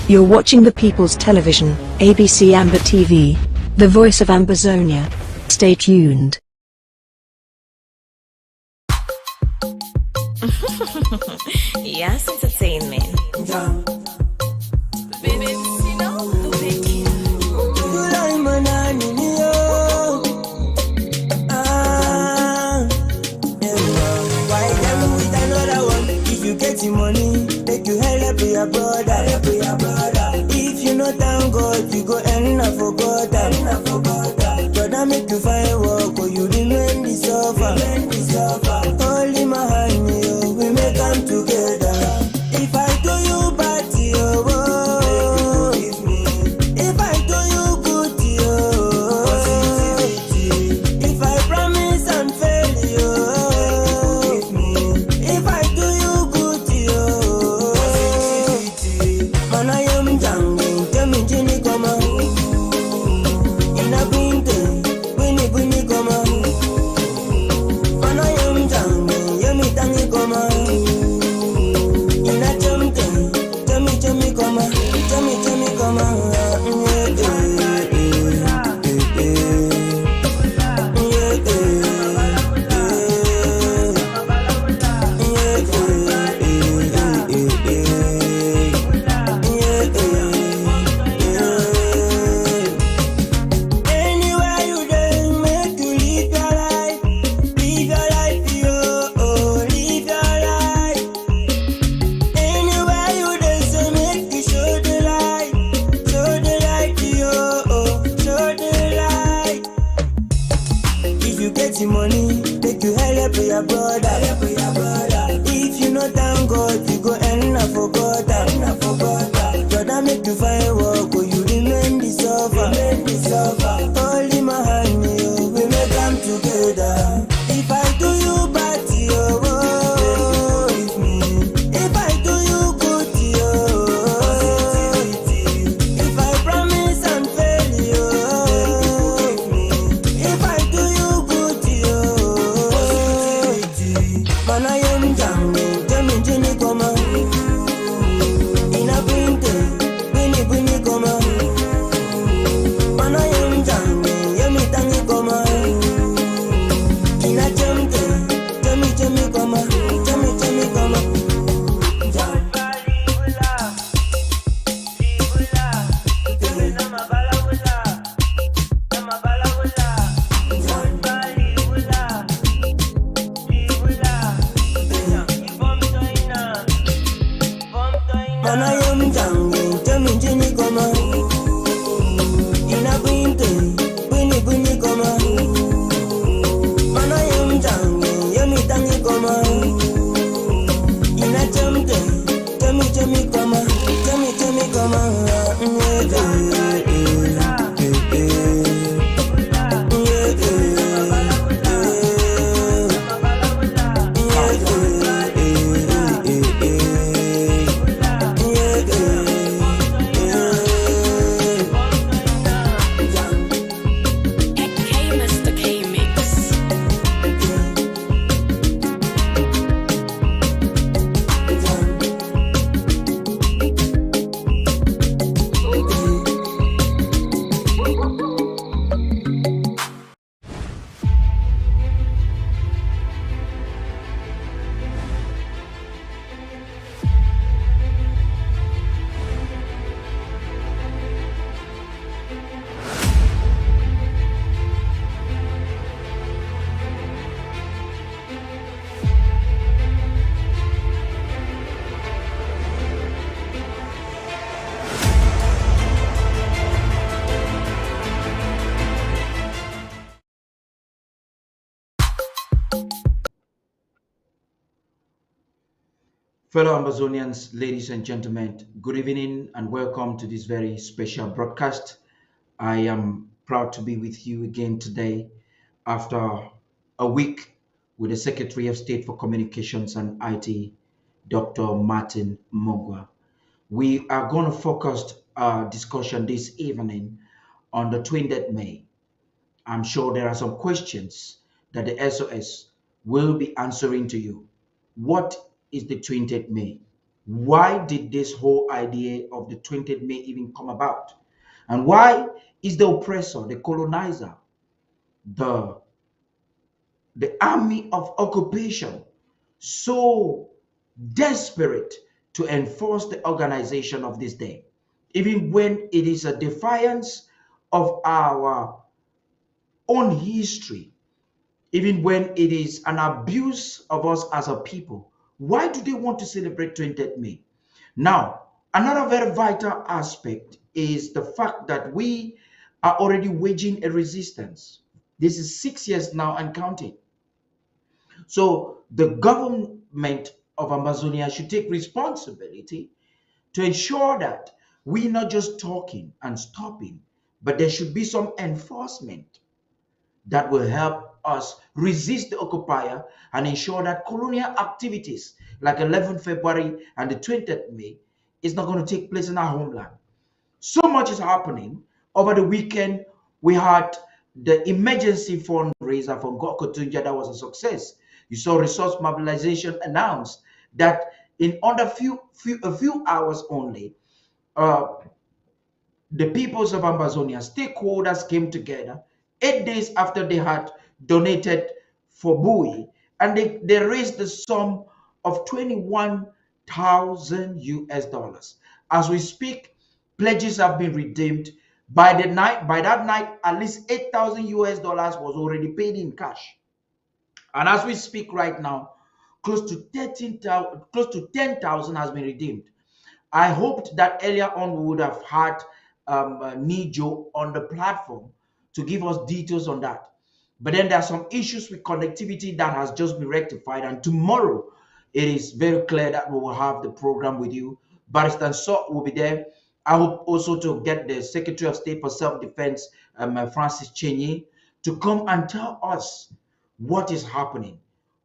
You're watching the People's Television, ABC Amber TV, the voice of Amberzonia. Stay tuned. Yes, entertainment. Money, make you help your brother, If you know thank God, you go and I forgot, Brother, make you find work, or you remain the suffer, Only my hand, you, we make them together. If I do you bad, you, if I do you good, you, if I promise and fail you, if I do you good, man, I am young, tell me, Jenny, come on. In a winter, Winnie, come on. Man, I am young, Yummy, Tangy, come on. In a jumping, tell me, come on. Tell me, come on. Anywhere you dey, make you live your life, yo, live your life. Anywhere you dey, say make you show the light, yo, show the light. If you get the money, make you help your brother, If you know thank God, you go and I forgot, Brother, make you find work, or you remain the suffer, Only my hand, you, we make them together. If I do you bad, you, if I do you good, you, if I promise and fail you, if I do you good, you, man, I am young, tell me, Jenny, come on. In a winter, Winnie, come on. Man, I am young, Yummy, Tangy, come on. In a jumping, tell me, come on. Tell me, come on. Man, I am young, tell me, Jenny, come on. In a winter, Winnie, come on. Man, I am young, Yummy, Tangy, come on. In a jumping, tell me, come on. Tell me, come on. Mr. K-Mix. Fellow Amazonians, ladies and gentlemen, good evening and welcome to this very special broadcast. I am proud to be with you again today after a week with the Secretary of State for Communications and IT, Dr. Martin Mungwa. We are going to focus our discussion this evening on the 20th May. I'm sure there are some questions that the SOS will be answering to you. What is the 20th May? Why did this whole idea of the 20th May even come about? And why is the oppressor, the colonizer, the army of occupation so desperate to enforce the organization of this day, even when it is a defiance of our own history, even when it is an abuse of us as a people? Why do they want to celebrate 20th May? Now, another very vital aspect is the fact that we are already waging a resistance. This is 6 years now and counting. So the government of Amazonia should take responsibility to ensure that we're not just talking and stopping, but there should be some enforcement that will help us resist the occupier and ensure that colonial activities like 11th February and the 20th May is not going to take place in our homeland. So much is happening. Over the weekend, we had the emergency fundraiser for Gokotunja that was a success. You saw resource mobilization announced that in under a few hours only, uh, the peoples of Amazonia, stakeholders came together 8 days after they had donated for Bowie, and they raised the sum of 21,000 US dollars. As we speak, pledges have been redeemed. By that night, at least 8,000 US dollars was already paid in cash. And as we speak right now, close to 10,000 has been redeemed. I hoped that earlier on we would have had Nijo on the platform to give us details on that. But then there are some issues with connectivity that has just been rectified. And tomorrow, it is very clear that we will have the program with you. Barrister So will be there. I hope also to get the Secretary of State for Self-Defense, Francis Cheney, to come and tell us what is happening.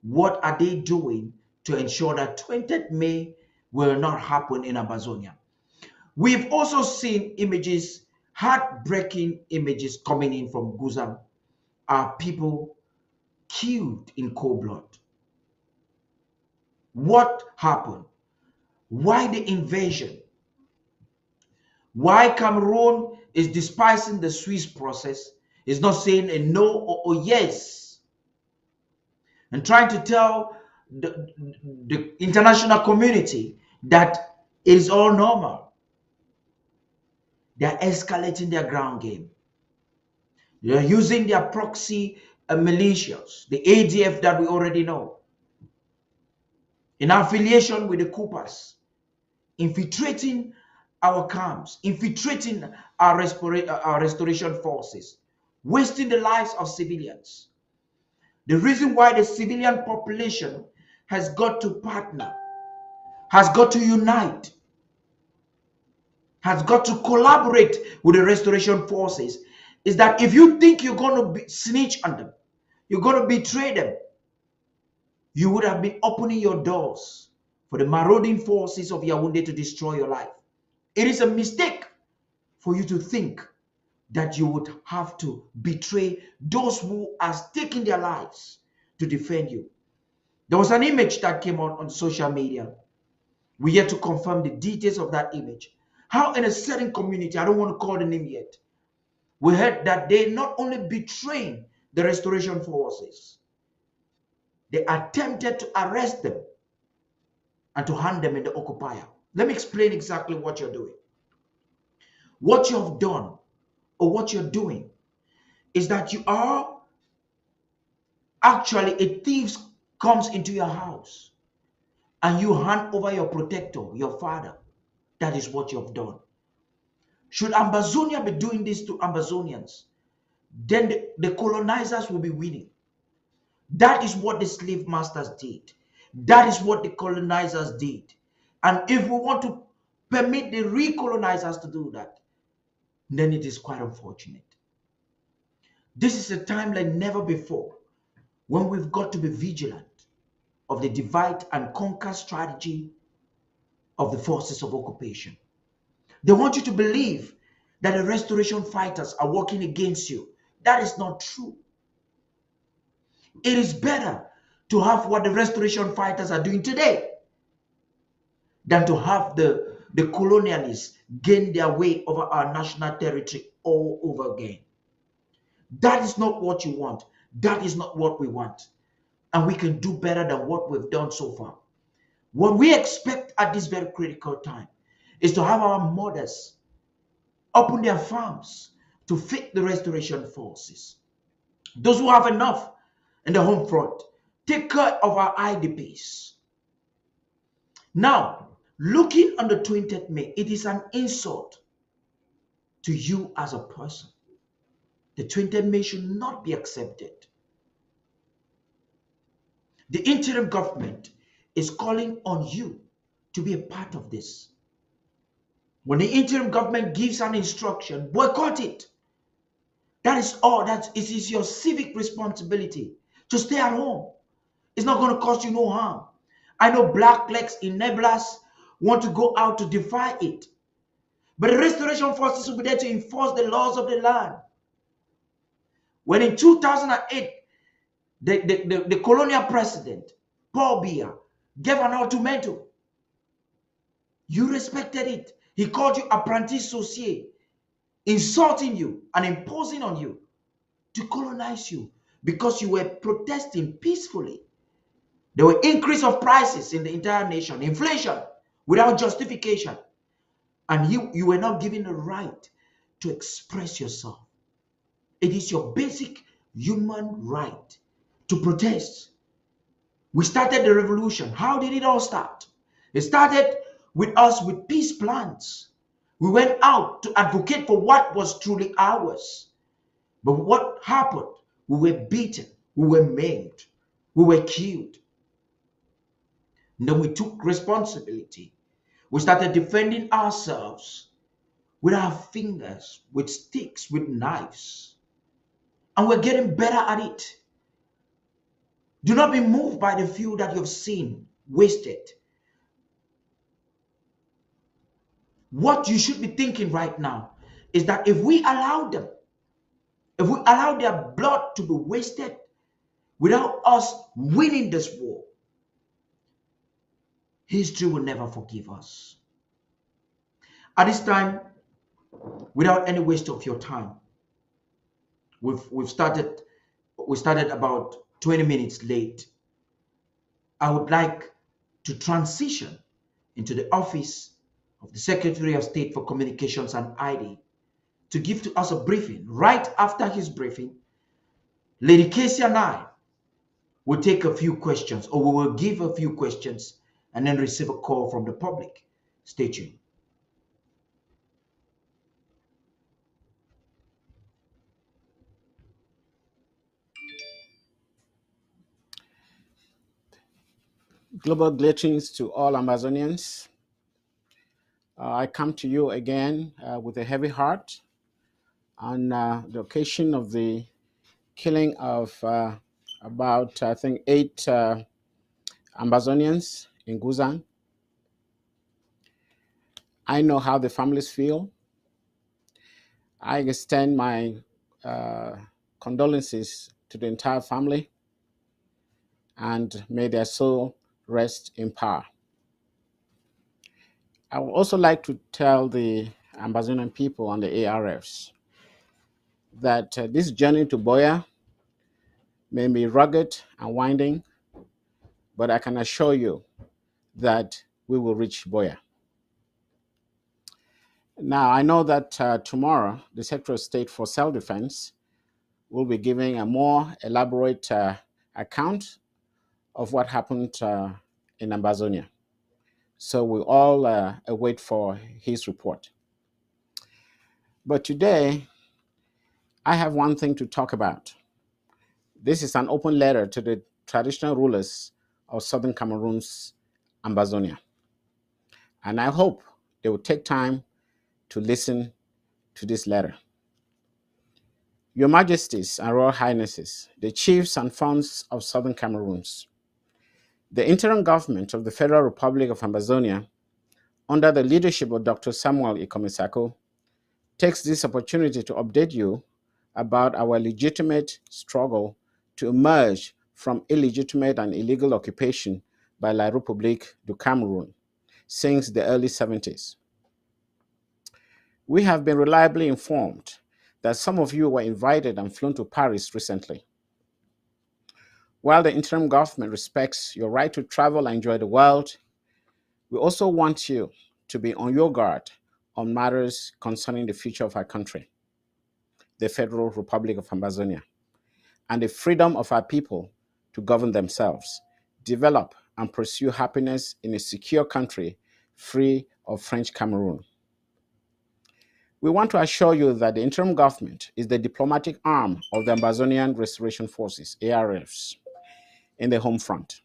What are they doing to ensure that 20th May will not happen in Amazonia? We've also seen images, heartbreaking images coming in from Guzan. Are people killed in cold blood? What happened? Why the invasion? Why Cameroon is despising the Swiss process, is not saying a no or yes, and trying to tell the international community that it is all normal. They're escalating their ground game. They're using their proxy militias, the ADF that we already know, in affiliation with the Coopers, infiltrating our camps, infiltrating our restoration forces, wasting the lives of civilians. The reason why the civilian population has got to partner, has got to unite, has got to collaborate with the restoration forces is that if you think you're going to snitch on them, you're going to betray them, you would have been opening your doors for the marauding forces of Yaoundé to destroy your life. It is a mistake for you to think that you would have to betray those who are staking their lives to defend you. There was an image that came out on social media. We yet to confirm the details of that image. How in a certain community, I don't want to call the name yet, we heard that they not only betrayed the restoration forces, they attempted to arrest them and to hand them in the occupier. Let me explain exactly what you're doing. What you have done or what you're doing is that you are actually a thief comes into your house and you hand over your protector, your father. That is what you have done. Should Ambazonia be doing this to Ambazonians, then the colonizers will be winning. That is what the slave masters did. That is what the colonizers did. And if we want to permit the recolonizers to do that, then it is quite unfortunate. This is a time like never before when we've got to be vigilant of the divide and conquer strategy of the forces of occupation. They want you to believe that the restoration fighters are working against you. That is not true. It is better to have what the restoration fighters are doing today than to have the colonialists gain their way over our national territory all over again. That is not what you want. That is not what we want. And we can do better than what we've done so far. What we expect at this very critical time is to have our mothers open their farms to feed the restoration forces. Those who have enough in the home front, take care of our IDPs. Now, looking on the 20th May, it is an insult to you as a person. The 20th May should not be accepted. The interim government is calling on you to be a part of this. When the interim government gives an instruction, boycott it. That is all. It is your civic responsibility to stay at home. It's not going to cause you no harm. I know blacklegs enablers want to go out to defy it. But the restoration forces will be there to enforce the laws of the land. When in 2008, the colonial president, Paul Biya, gave an ultimatum, you respected it. He called you apprenti sorcier, insulting you and imposing on you to colonize you because you were protesting peacefully. There were increase of prices in the entire nation, inflation without justification. And you were not given the right to express yourself. It is your basic human right to protest. We started the revolution. How did it all start? It started with us with peace plans. We went out to advocate for what was truly ours. But what happened? We were beaten. We were maimed. We were killed. And then we took responsibility. We started defending ourselves with our fingers, with sticks, with knives. And we're getting better at it. Do not be moved by the few that you've seen wasted. What you should be thinking right now is that if we allow them, if we allow their blood to be wasted without us winning this war, history will never forgive us. At this time, without any waste of your time, we started about 20 minutes late. I would like to transition into the office of the Secretary of State for Communications and ID to give to us a briefing. Right after his briefing, Lady Casey and I will take a few questions, or we will give a few questions and then receive a call from the public. Stay tuned. Global greetings to all Amazonians. I come to you again with a heavy heart on the occasion of the killing of about, I think, 8 Amazonians in Guzan. I know how the families feel. I extend my condolences to the entire family, and may their soul rest in power. I would also like to tell the Amazonian people and the ARFs that this journey to Boya may be rugged and winding, but I can assure you that we will reach Boya. Now, I know that tomorrow, the Secretary of State for Self-Defense will be giving a more elaborate account of what happened in Amazonia. So we all await for his report. But today, I have one thing to talk about. This is an open letter to the traditional rulers of Southern Cameroon's Amazonia. And I hope they will take time to listen to this letter. Your Majesties and Royal Highnesses, the chiefs and fonts of Southern Cameroons, the interim government of the Federal Republic of Amazonia, under the leadership of Dr. Samuel Ikomisako, takes this opportunity to update you about our legitimate struggle to emerge from illegitimate and illegal occupation by La République du Cameroun, since the early 70s. We have been reliably informed that some of you were invited and flown to Paris recently. While the interim government respects your right to travel and enjoy the world, we also want you to be on your guard on matters concerning the future of our country, the Federal Republic of Ambazonia, and the freedom of our people to govern themselves, develop, and pursue happiness in a secure country free of French Cameroon. We want to assure you that the interim government is the diplomatic arm of the Ambazonian Restoration Forces, ARFs, in the home front.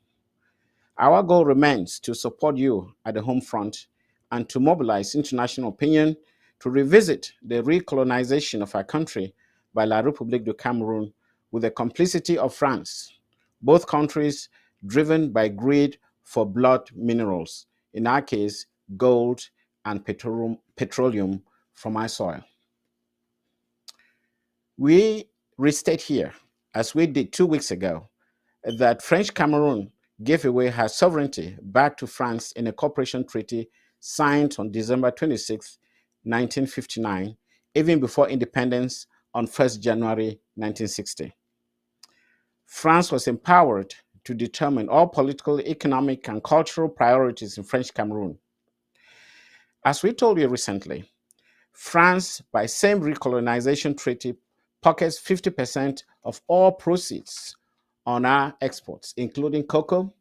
Our goal remains to support you at the home front and to mobilize international opinion to revisit the recolonization of our country by La République du Cameroon with the complicity of France, both countries driven by greed for blood minerals, in our case, gold and petroleum from our soil. We restate here, as we did 2 weeks ago, that French Cameroon gave away her sovereignty back to France in a cooperation treaty signed on December 26, 1959, even before independence on 1st January 1960. France was empowered to determine all political, economic, and cultural priorities in French Cameroon. As we told you recently, France, by same recolonization treaty, pockets 50% of all proceeds on our exports, including cocoa,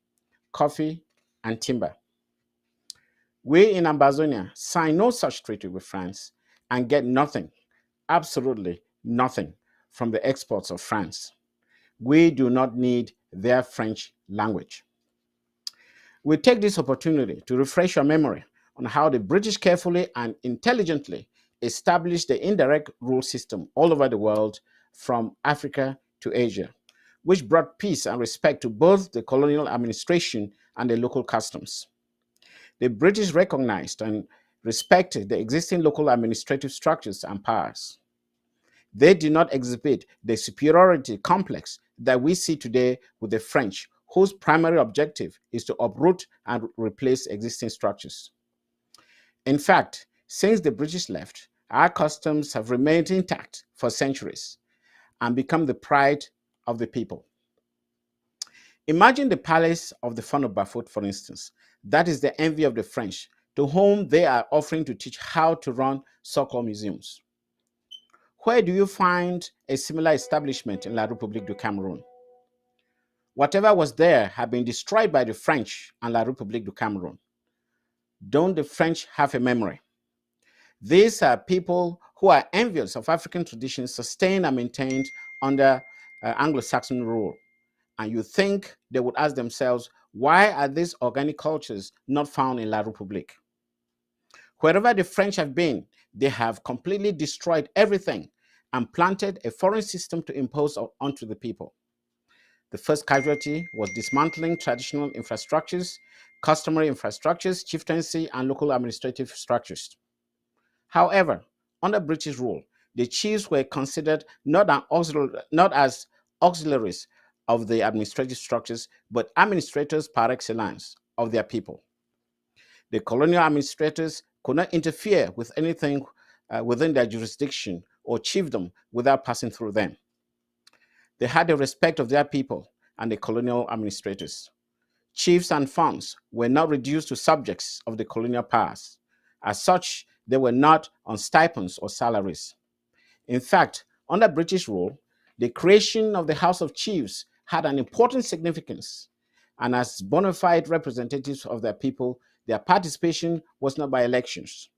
coffee, and timber. We in Ambazonia sign no such treaty with France and get nothing, absolutely nothing, from the exports of France. We do not need their French language. We take this opportunity to refresh your memory on how the British carefully and intelligently established the indirect rule system all over the world, from Africa to Asia, which brought peace and respect to both the colonial administration and the local customs. The British recognized and respected the existing local administrative structures and powers. They did not exhibit the superiority complex that we see today with the French, whose primary objective is to uproot and replace existing structures. In fact, since the British left, our customs have remained intact for centuries and become the pride of the people. Imagine the palace of the Fun of Bafut, for instance. That is the envy of the French, to whom they are offering to teach how to run so-called museums. Where do you find a similar establishment in La République du Cameroun? Whatever was there had been destroyed by the French and La République du Cameroun. Don't the French have a memory? These are people who are envious of African traditions sustained and maintained under Anglo-Saxon rule. And you think they would ask themselves, why are these organic cultures not found in La République? Wherever the French have been, they have completely destroyed everything and planted a foreign system to impose onto the people. The first casualty was dismantling traditional infrastructures, customary infrastructures, chieftaincy, and local administrative structures. However, under British rule, the chiefs were considered not as auxiliaries of the administrative structures, but administrators par excellence of their people. The colonial administrators could not interfere with anything within their jurisdiction or chiefdom without passing through them. They had the respect of their people and the colonial administrators. Chiefs and farms were not reduced to subjects of the colonial powers. As such, they were not on stipends or salaries. In fact, under British rule, the creation of the House of Chiefs had an important significance, and as bona fide representatives of their people, their participation was not by elections.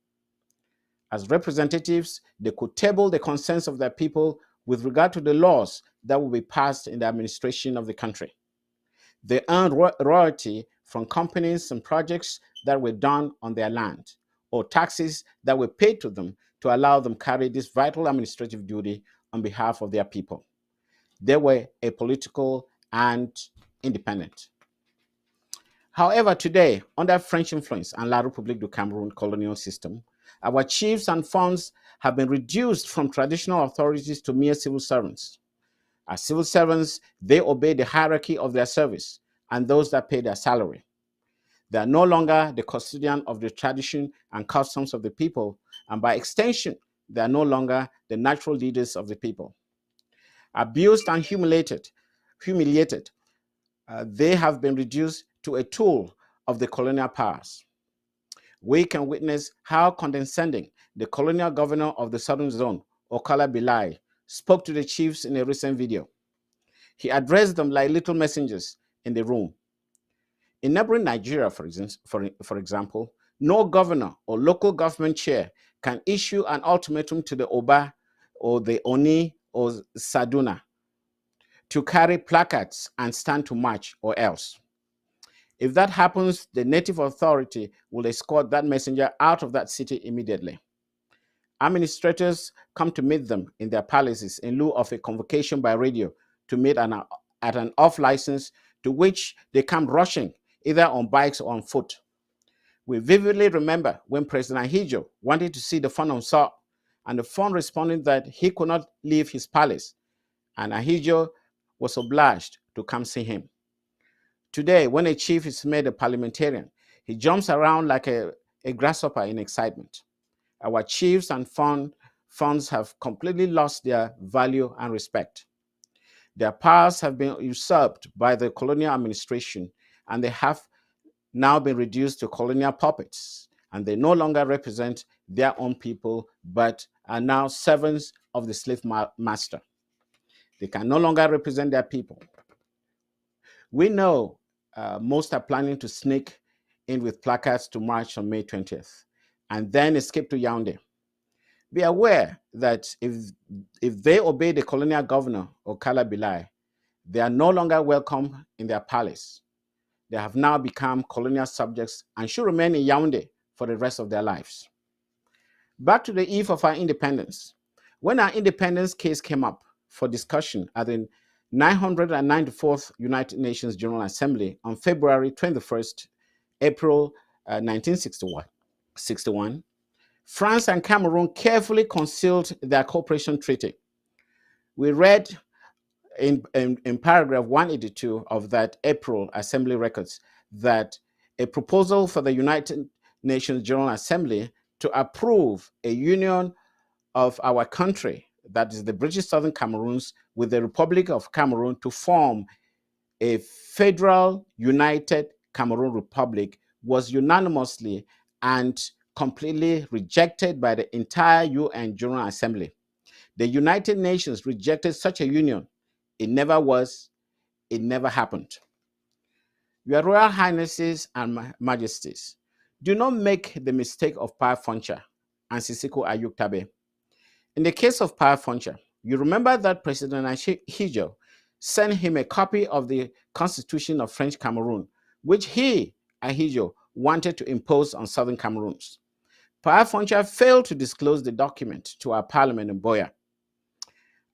As representatives, they could table the concerns of their people with regard to the laws that will be passed in the administration of the country. They earned royalty from companies and projects that were done on their land, or taxes that were paid to them to allow them carry this vital administrative duty on behalf of their people. They were apolitical and independent. However, today, under French influence and La République du Cameroun colonial system, our chiefs and funds have been reduced from traditional authorities to mere civil servants. As civil servants, they obey the hierarchy of their service and those that pay their salary. They are no longer the custodian of the tradition and customs of the people, and by extension, they are no longer the natural leaders of the people. Abused and humiliated, they have been reduced to a tool of the colonial powers. We can witness how condescending the colonial governor of the Southern Zone, Okala Bilai, spoke to the chiefs in a recent video. He addressed them like little messengers in the room. In neighboring Nigeria, for example, no governor or local government chair can issue an ultimatum to the Oba or the Oni or Saduna to carry placards and stand to march or else. If that happens, the native authority will escort that messenger out of that city immediately. Administrators come to meet them in their palaces in lieu of a convocation by radio to meet at an off license, to which they come rushing either on bikes or on foot. We vividly remember when President Ahijo wanted to see the Fawn on Saw, and the Fawn responded that he could not leave his palace, and Ahijo was obliged to come see him. Today, when a chief is made a parliamentarian, he jumps around like a grasshopper in excitement. Our chiefs and fawns have completely lost their value and respect. Their powers have been usurped by the colonial administration, and they have now been reduced to colonial puppets, and they no longer represent their own people, but are now servants of the slave master. They can no longer represent their people. We know most are planning to sneak in with placards to march on May 20th, and then escape to Yaoundé. Be aware that if they obey the colonial governor, Okala Bilai, they are no longer welcome in their palace. They have now become colonial subjects and should remain in Yaoundé for the rest of their lives. Back to the eve of our independence. When our independence case came up for discussion at the 994th United Nations General Assembly on February 21st, April 1961, France and Cameroon carefully concealed their cooperation treaty. We read in paragraph 182 of that April Assembly records that a proposal for the United Nations General Assembly to approve a union of our country, that is the British Southern Cameroons, with the Republic of Cameroon to form a federal united Cameroon Republic, was unanimously and completely rejected by the entire UN General Assembly. The United Nations rejected such a union. It never was, it never happened. Your Royal Highnesses and Majesties, do not make the mistake of Paa Foncha and Sisiko Ayuk Tabe. In the case of Paa Foncha, you remember that President Ahijo sent him a copy of the Constitution of French Cameroon, which he, Ahijo, wanted to impose on Southern Cameroons. Paa Foncha failed to disclose the document to our parliament in Boya.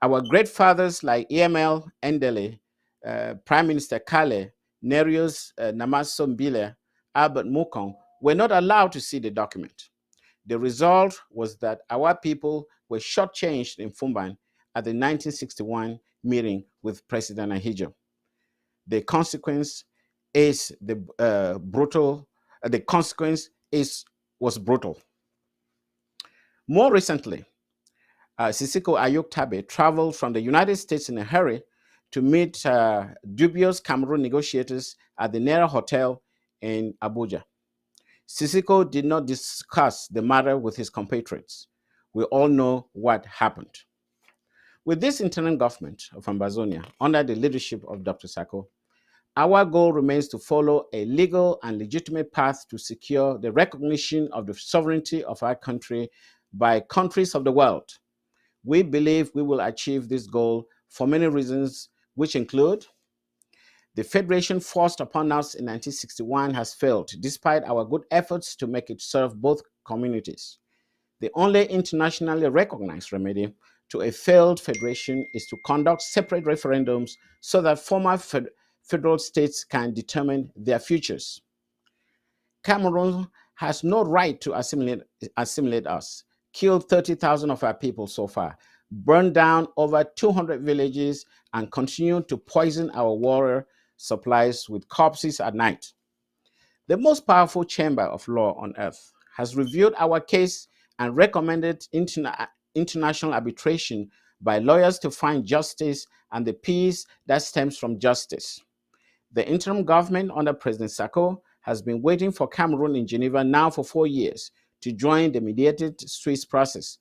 Our great fathers like EML Endele, Prime Minister Kale, Nerios Namaso Mbile, Albert Mukong were not allowed to see the document. The result was that our people were shortchanged in Fumban at the 1961 meeting with President Ahijo. The consequence is was brutal. More recently, Sisiko Ayuk Tabe traveled from the United States in a hurry to meet dubious Cameroon negotiators at the Nera Hotel in Abuja. Sisiko did not discuss the matter with his compatriots. We all know what happened. With this interim government of Ambazonia, under the leadership of Dr. Sako, our goal remains to follow a legal and legitimate path to secure the recognition of the sovereignty of our country by countries of the world. We believe we will achieve this goal for many reasons, which include the federation forced upon us in 1961 has failed, despite our good efforts to make it serve both communities. The only internationally recognized remedy to a failed federation is to conduct separate referendums so that former federal states can determine their futures. Cameroon has no right to assimilate us, killed 30,000 of our people so far, burned down over 200 villages, and continued to poison our water supplies with corpses at night. The most powerful chamber of law on earth has reviewed our case and recommended international arbitration by lawyers to find justice and the peace that stems from justice. The interim government under President Sako has been waiting for Cameroon in Geneva now for 4 years to join the mediated Swiss process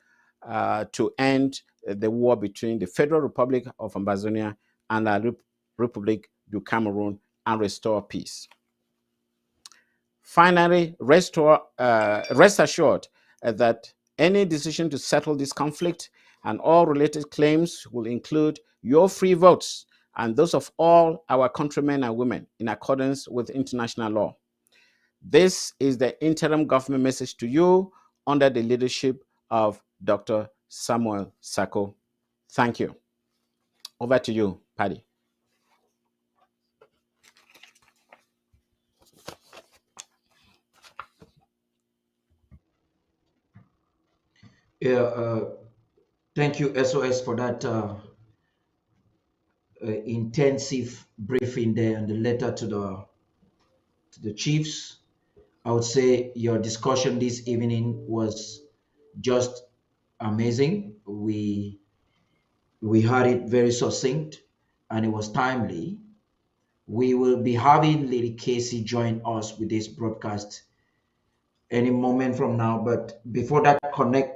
to end the war between the Federal Republic of Ambazonia and the Republic du Cameroon and restore peace. Finally, rest assured that any decision to settle this conflict and all related claims will include your free votes and those of all our countrymen and women in accordance with international law. This is the interim government message to you under the leadership of Dr. Samuel Sako. Thank you. Over to you, Paddy. Yeah, thank you, SOS, for that intensive briefing there and the letter to the chiefs. I would say your discussion this evening was just amazing. We had it very succinct and it was timely. We will be having Lady Casey join us with this broadcast any moment from now. But before that connection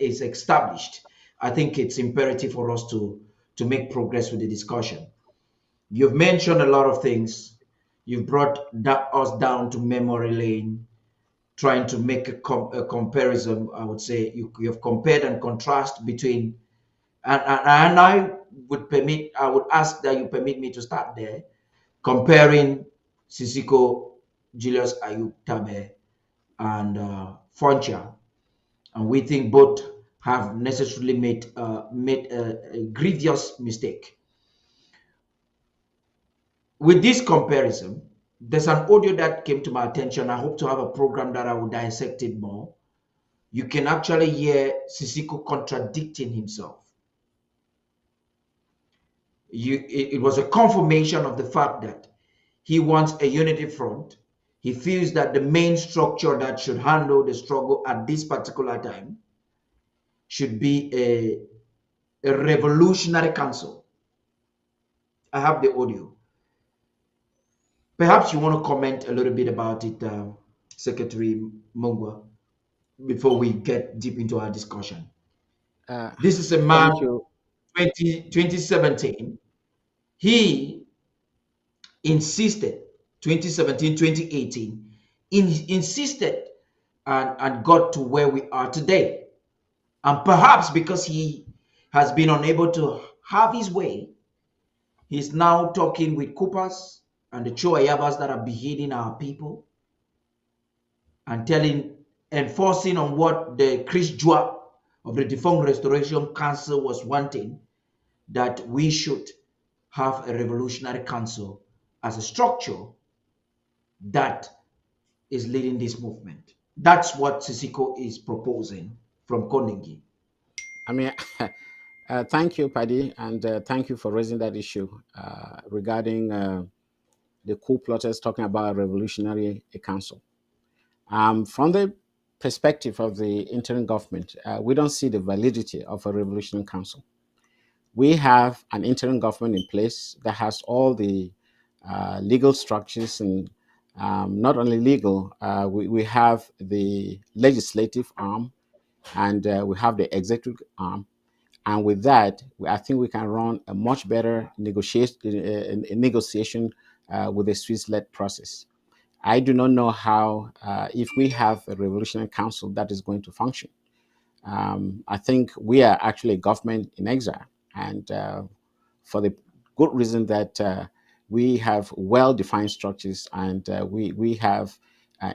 is established, I think it's imperative for us to make progress with the discussion. You've mentioned a lot of things. You've brought us down to memory lane, trying to make a comparison. I would say you've compared and contrast between, and I would ask that you permit me to start there, comparing Sisiko, Julius Ayub Tabe, and Foncha, and we think both have necessarily made a grievous mistake. With this comparison, there's an audio that came to my attention. I hope to have a program that I will dissect it more. You can actually hear Sisiko contradicting himself. It was a confirmation of the fact that he wants a unity front. He feels that the main structure that should handle the struggle at this particular time should be a revolutionary council. I have the audio. Perhaps you want to comment a little bit about it, Secretary Mungwa, before we get deep into our discussion. This is a man, 2017. He insisted, 2017, 2018, insisted and got to where we are today. And perhaps because he has been unable to have his way, he's now talking with Coopers and the Choayabas that are beheading our people and enforcing on what the Chris Jua of the Defunct Restoration Council was wanting, that we should have a revolutionary council as a structure that is leading this movement. That's what Sisiko is proposing from Konengi. I mean, thank you, Paddy, and thank you for raising that issue regarding the coup plotters talking about a revolutionary council. From the perspective of the interim government, we don't see the validity of a revolutionary council. We have an interim government in place that has all the legal structures, and not only legal, we have the legislative arm and we have the executive arm. And with that, I think we can run a much better negotiation with the Swiss-led process. I do not know how, if we have a revolutionary council, that is going to function. I think we are actually a government in exile, and for the good reason that we have well-defined structures and we have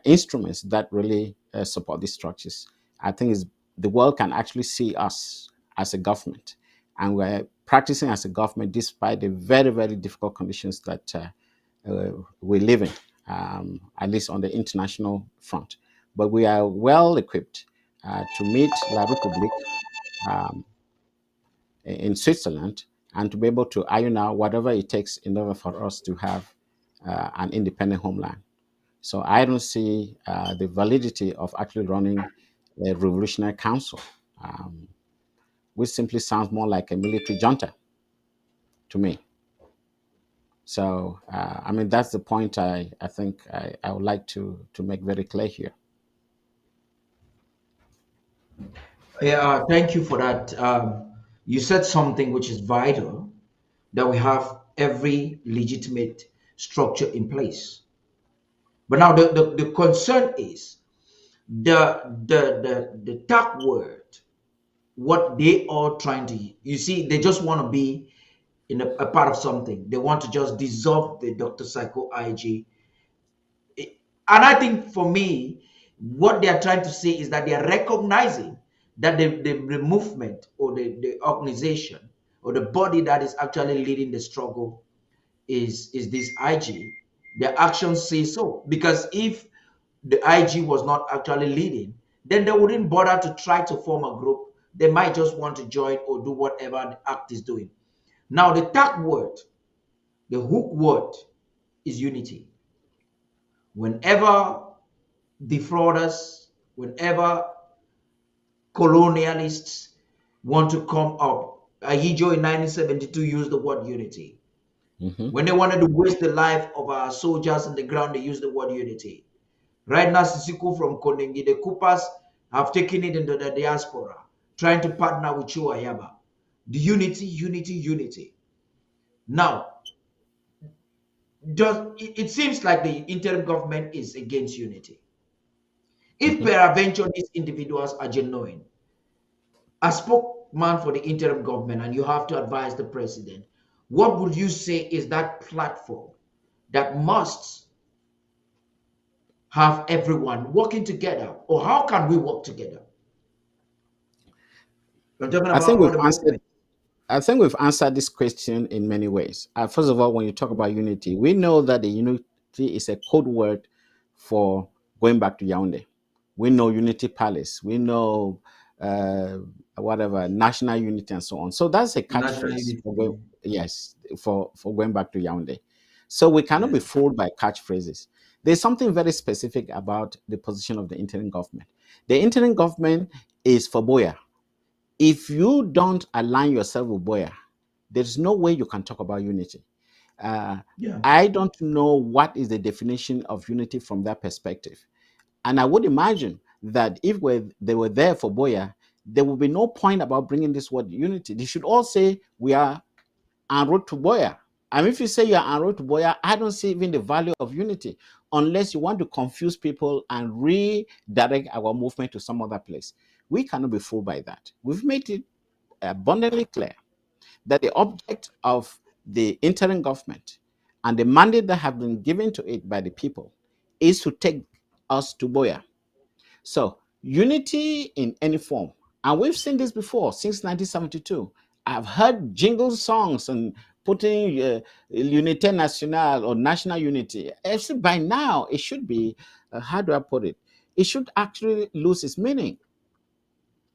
instruments that really support these structures. I think the world can actually see us as a government, and we're practicing as a government despite the very, very difficult conditions that we live in, at least on the international front. But we are well equipped to meet La République in Switzerland and to be able to iron out whatever it takes in order for us to have an independent homeland. So I don't see the validity of actually running a revolutionary council, um, which simply sounds more like a military junta to me. So, I mean, that's the point I think I would like to make very clear here. Yeah, thank you for that. You said something which is vital, that we have every legitimate structure in place. But now the concern is the tag word, what they are trying to, you see, they just want to be in a part of something. They want to just dissolve the Dr. Psycho IG. And I think for me, what they are trying to say is that they are recognizing that the movement or the organization or the body that is actually leading the struggle is this IG. Their actions say so. Because if the IG was not actually leading, then they wouldn't bother to try to form a group. They might just want to join or do whatever the act is doing. Now, the tag word, the hook word is unity. Whenever defrauders, whenever colonialists want to come up, Ahijo in 1972 used the word unity. Hmm. When they wanted to waste the life of our soldiers on the ground, they used the word unity. Right now, Sisiku from Konengi, the Coopers have taken it into the diaspora, trying to partner with Chuayaba. The unity, unity, unity. Now, it seems like the interim government is against unity. If Hmm. peradventure these individuals are genuine, a spokesman for the interim government, and you have to advise the president, what would you say is that platform that must have everyone working together? Or how can we work together? I'm talking I about think all we've the answered. movement. I think we've answered this question in many ways. First of all, when you talk about unity, we know that the unity is a code word for going back to Yaoundé. We know Unity Palace. We know whatever national unity and so on. So that's a National catchphrase for unity. yes, for going back to Yaoundé. So we cannot be Yeah. fooled by catchphrases. There's something very specific about the position of the interim government. The interim government is for Boya. If you don't align yourself with Boya, there's no way you can talk about unity. Uh, Yeah. I don't know what is the definition of unity from that perspective. And I would imagine that if they were there for Boya, there would be no point about bringing this word unity. They should all say we are en route to Boya. And if you say you are en route to Boya, I don't see even the value of unity unless you want to confuse people and redirect our movement to some other place. We cannot be fooled by that. We've made it abundantly clear that the object of the interim government and the mandate that have been given to it by the people is to take us to Boya. So, unity in any form, and we've seen this before since 1972. I've heard jingle songs and putting Unité Nationale or national unity. Actually, by now, it should be, how do I put it? It should actually lose its meaning.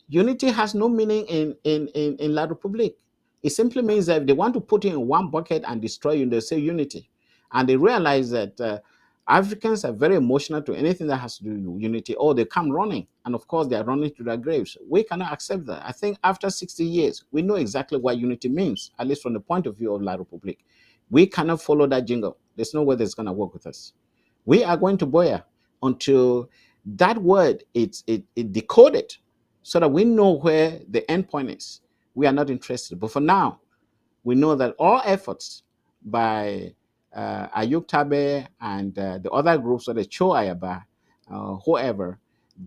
Unity has no meaning in La Republique. It simply means that if they want to put it in one bucket and destroy you, they say unity. And they realize that Africans are very emotional to anything that has to do with unity, or they come running. And of course, they are running to their graves. We cannot accept that. I think after 60 years, we know exactly what unity means, at least from the point of view of La Republique. We cannot follow that jingle. There's no way that's going to work with us. We are going to Boya until that word it decoded so that we know where the end point is. We are not interested. But for now, we know that all efforts by Ayuk Tabe and the other groups, or the Cho Ayaba, whoever,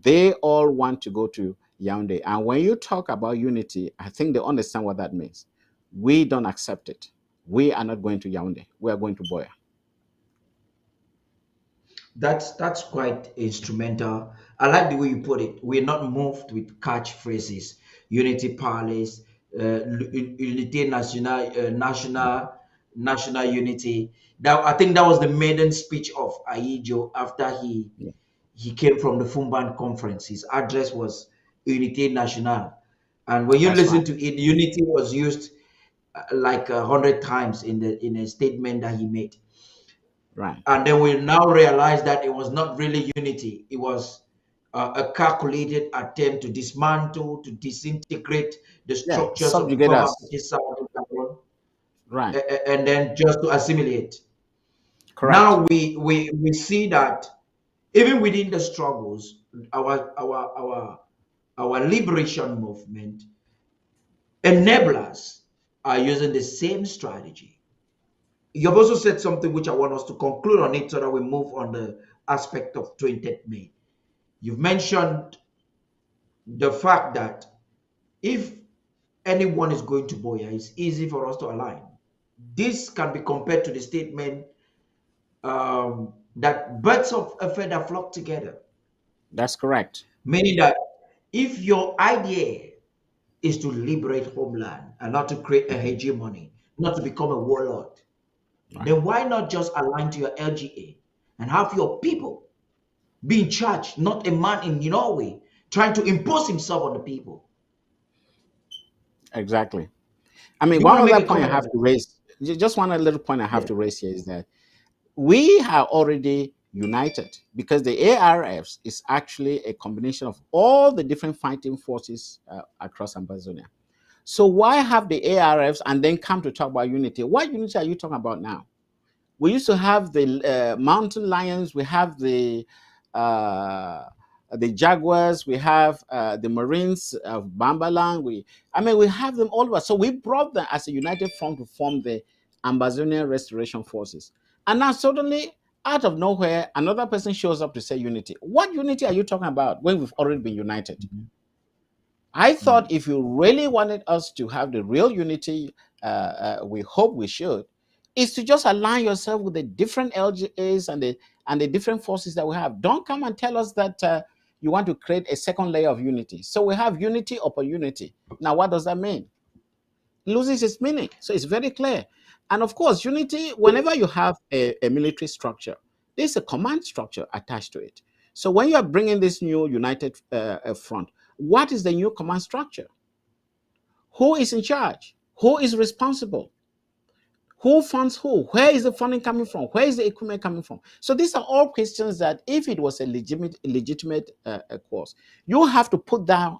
they all want to go to Yaoundé. And when you talk about unity, I think they understand what that means. We don't accept it. We are not going to Yaoundé. We are going to Boya. That's quite instrumental. I like the way you put it. We're not moved with catchphrases. Unity Palace, Unité Nationale, national unity. That, I think that was the maiden speech of Aijo after Yeah, he came from the Fumban conference. His address was Unité Nationale, and when you that's right. listen to it, unity was used like 100 times in a statement that he made. Right. And then we now realize that it was not really unity. It was a calculated attempt to dismantle, to disintegrate the Yeah. structures of the Subjugate former us. British Southern Cameroon, Right. and then just to assimilate. Correct. Now we see that even within the struggles, our liberation movement enablers are using the same strategy. You've also said something which I want us to conclude on it so that we move on the aspect of 20th May. You've mentioned the fact that if anyone is going to Boya, it's easy for us to align. This can be compared to the statement that birds of a feather flock together, That's correct. meaning that if your idea is to liberate homeland and not to create a Mhm. hegemony, not to become a warlord, Right. then why not just align to your LGA and have your people be in charge, not a man in Norway trying to impose himself on the people? Exactly. I mean, You one want to make other a point I comment on have that? to raise, just one little point I have Yeah. to raise here is that we are already united because the ARFs is actually a combination of all the different fighting forces across Amazonia. So why have the ARFs and then come to talk about unity? What unity are you talking about now? We used to have the mountain lions, we have uh, the jaguars, we have the marines of Bambalang. I mean, we have them all over. So we brought them as a united front to form the Ambazonian Restoration Forces. And now suddenly, out of nowhere, another person shows up to say unity. What unity are you talking about when we've already been united? Mhm. I Mm. thought if you really wanted us to have the real unity, we hope we should, is to just align yourself with the different LGAs and the different forces that we have. Don't come and tell us that you want to create a second layer of unity. So we have unity upon unity. Now, what does that mean? Loses its meaning. So it's very clear. And of course, unity, whenever you have a military structure, there's a command structure attached to it. So when you are bringing this new united front, what is the new command structure? Who is in charge? Who is responsible? Who funds who? Where is the funding coming from? Where is the equipment coming from? So these are all questions that, if it was a legitimate course, you have to put down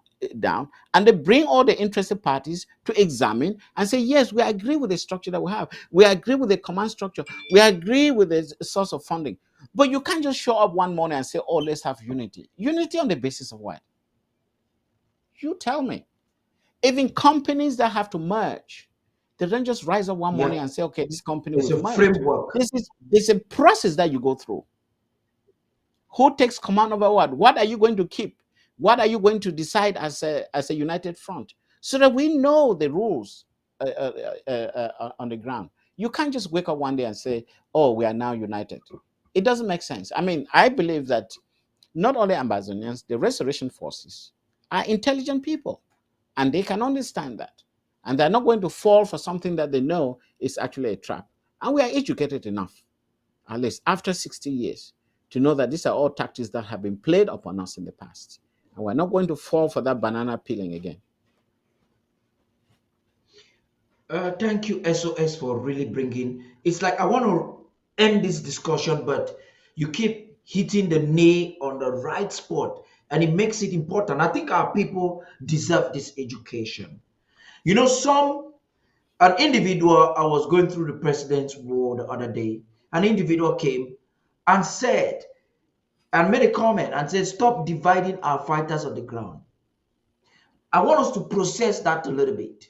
and then bring all the interested parties to examine and say, yes, we agree with the structure that we have. We agree with the command structure. We agree with the source of funding. But you can't just show up one morning and say, oh, let's have unity. Unity on the basis of what? You tell me. Even companies that have to merge, they don't just rise up one morning Yeah, and say, okay, this company it's will a merge. framework. This is a process that you go through. Who takes command over what? What are you going to keep? What are you going to decide as a united front? So that we know the rules on the ground. You can't just wake up one day and say, oh, we are now united. It doesn't make sense. I mean, I believe that not only Amazonians, the restoration forces are intelligent people, and they can understand that. And they're not going to fall for something that they know is actually a trap. And we are educated enough, at least after 60 years, to know that these are all tactics that have been played upon us in the past. And we're not going to fall for that banana peeling again. Thank you, SOS, for really bringing. It's like I want to end this discussion, but you keep hitting the nail on the right spot, and it makes it important. I think our people deserve this education. Some an individual. I was going through the president's war the other day. An individual came and said and made a comment and said, "Stop dividing our fighters on the ground." I want us to process that a little bit.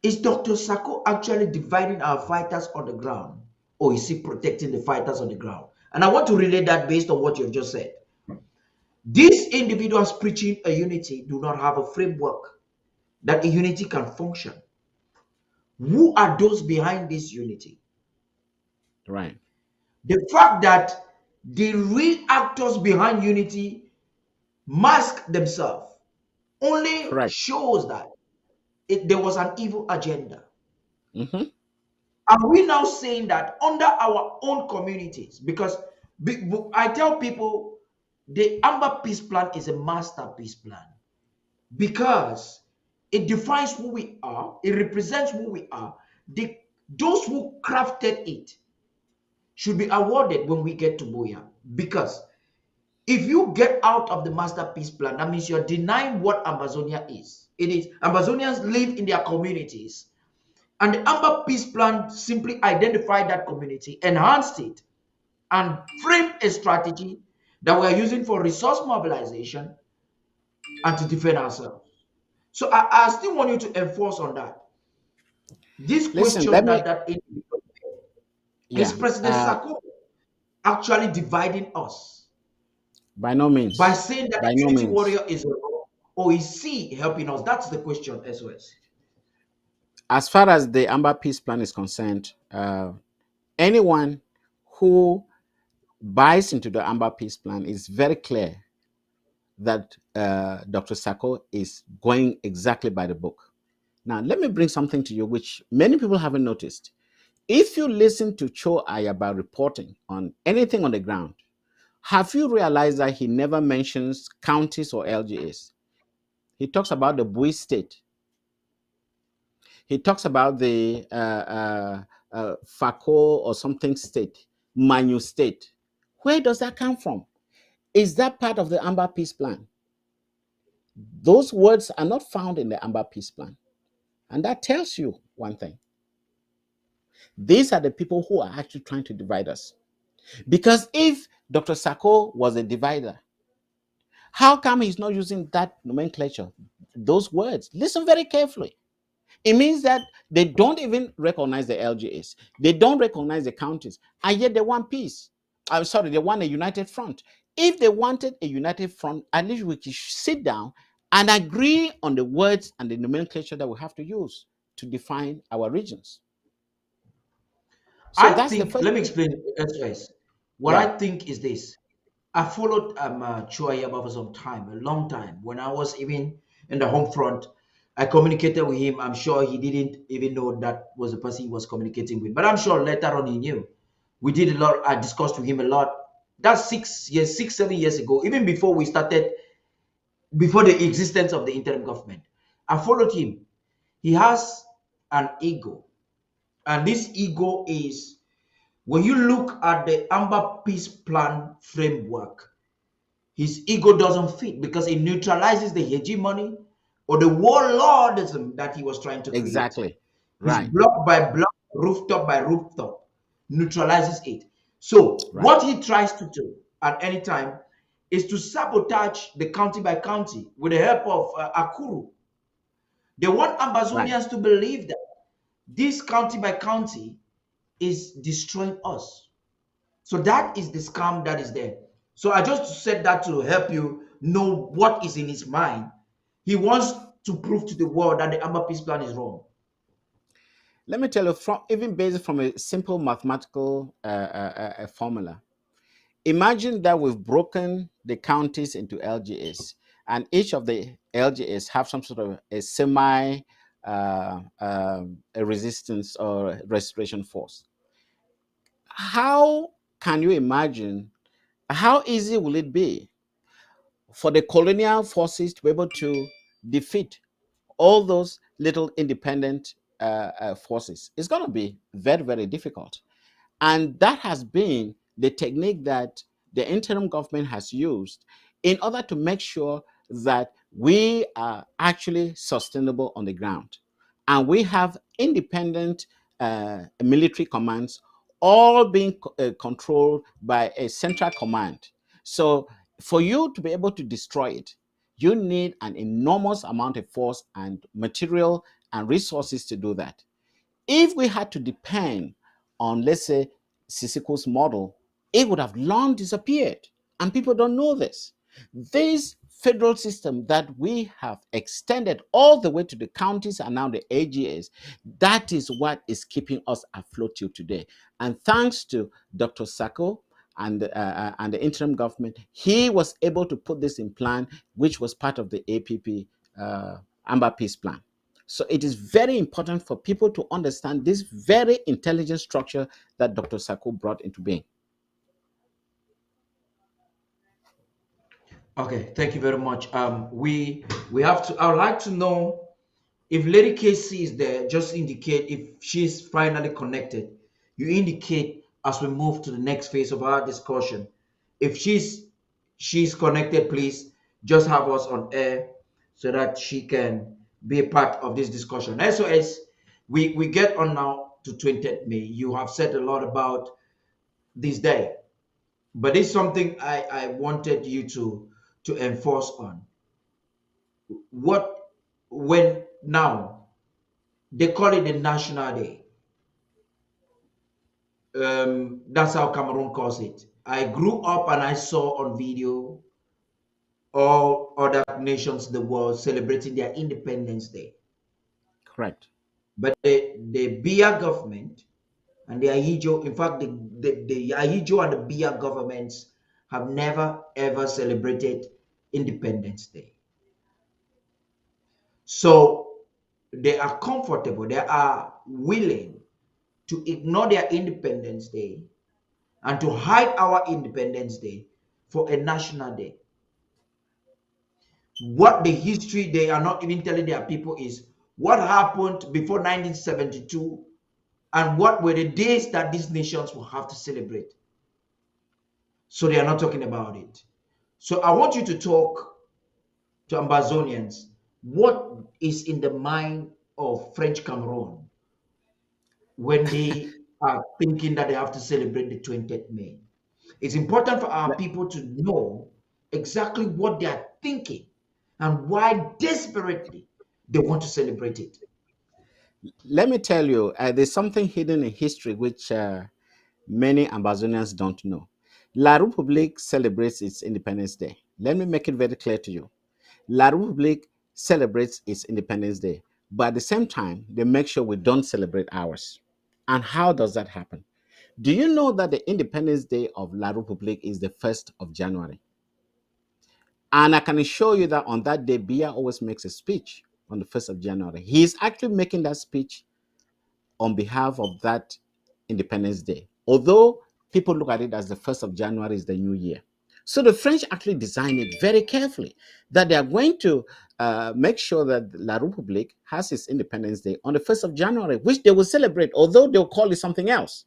Is Dr. Sako actually dividing our fighters on the ground? Or is he protecting the fighters on the ground? And I want to relate that based on what you've just said. These individuals preaching a unity do not have a framework that a unity can function. Who are those behind this unity? Right. The fact that the real actors behind unity mask themselves only Correct. shows that there was an evil agenda. Hmm. Are we now saying that under our own communities? Because I tell people the Amber Peace Plan is a master peace plan because it defines who we are, it represents who we are. Those who crafted it should be awarded when we get to Buea. Because if you get out of the master peace plan, that means you're denying what Amazonia is. It is Amazonians live in their communities, and the Amber Peace Plan simply identified that community, enhanced it, and framed a strategy that we are using for resource mobilization and to defend ourselves. So I still want you to enforce on that. This Listen, question let me, that individual is yeah, President Sako actually dividing us by no by means, saying that by the no Trinity means. warrior is wrong, or is he helping us? That's the question, SOS. As far as the Amber Peace Plan is concerned, anyone who buys into the Amber Peace Plan is very clear that Dr. Sako is going exactly by the book. Now, let me bring something to you which many people haven't noticed. If you listen to Cho Ayaba reporting on anything on the ground, have you realized that he never mentions counties or LGAs? He talks about the Bui state. He talks about the Fako or something state, Manu state. Where does that come from? Is that part of the Amber Peace Plan? Those words are not found in the Amber Peace Plan. And that tells you one thing. These are the people who are actually trying to divide us. Because if Dr. Sako was a divider, how come he's not using that nomenclature, those words? Listen very carefully. It means that they don't even recognize the LGAs. They don't recognize the counties, and yet they want peace. I'm sorry, they want a united front. If they wanted a united front, at least we could sit down and agree on the words and the nomenclature that we have to use to define our regions. So I that's the think, first let me thing. explain, SOS. What Yeah. I think is this. I followed Chuayaba for some time, a long time. When I was even in the home front, I communicated with him. I'm sure he didn't even know that was the person he was communicating with, but I'm sure later on he knew. We did a lot. I discussed with him a lot. That's 6 years, 6, 7 years ago, even before we started, before the existence of the interim government. I followed him. He has an ego, and this ego is when you look at the Amber Peace Plan framework, his ego doesn't fit because it neutralizes the hegemony or the warlordism that he was trying to create. Exactly. His Right. block by block, rooftop by rooftop neutralizes it. So, Right. what he tries to do at any time is to sabotage the county by county with the help of Akuru. They want Right. Ambazonians to believe that this county by county is destroying us. So that is the scam that is there. So I just said that to help you know what is in his mind. He wants to prove to the world that the Amber Peace Plan is wrong. Let me tell you, from even based from a simple mathematical formula. Imagine that we've broken the counties into LGAs, and each of the LGAs have some sort of a semi a resistance or restoration force. How can you imagine? How easy will it be for the colonial forces to be able to defeat all those little independent forces? It's going to be very, very difficult. And that has been the technique that the interim government has used in order to make sure that we are actually sustainable on the ground. And we have independent military commands, all being controlled by a central command. So, for you to be able to destroy it, you need an enormous amount of force and material and resources to do that. If we had to depend on, let's say, Sisiko's model, it would have long disappeared. And people don't know this. This federal system that we have extended all the way to the counties and now the AGAs, that is what is keeping us afloat till today. And thanks to Dr. Sako and the interim government, he was able to put this in plan, which was part of the APP Amber Peace Plan. So it is very important for people to understand this very intelligent structure that Dr. Sako brought into being. Okay, thank you very much. We have to. I would like to know if Lady KC is there. Just indicate if she's finally connected. You indicate as we move to the next phase of our discussion. If she's connected, please just have us on air so that she can be a part of this discussion. SOS, we get on now to 20th May. You have said a lot about this day, but it's something I wanted you to enforce on. What when now they call it the National Day. That's how Cameroon calls it. I grew up and I saw on video all other nations in the world celebrating their Independence Day. Correct. But the Biya government and the Ahijo, in fact, the Ahijo and the Biya governments have never ever celebrated Independence Day. So they are comfortable, they are willing to ignore their Independence Day and to hide our Independence Day for a national day. What the history they are not even telling their people is what happened before 1972 and what were the days that these nations will have to celebrate. So they are not talking about it. So I want you to talk to Ambazonians what is in the mind of French Cameroon when they are thinking that they have to celebrate the 20th May. It's important for our Let, people to know exactly what they are thinking and why desperately they want to celebrate it. let me tell you, there's something hidden in history which many Amazonians don't know. La République celebrates its Independence Day. Let me make it very clear to you. La République celebrates its Independence Day, but at the same time, they make sure we don't celebrate ours. And how does that happen? Do you know that the Independence Day of La République is the 1st of January? And I can assure you that on that day, Biya always makes a speech on the 1st of January. He is actually making that speech on behalf of that Independence Day, although people look at it as the 1st of January is the new year. So the French actually designed it very carefully that they are going to make sure that La République has its Independence Day on the 1st of January, which they will celebrate, although they'll call it something else.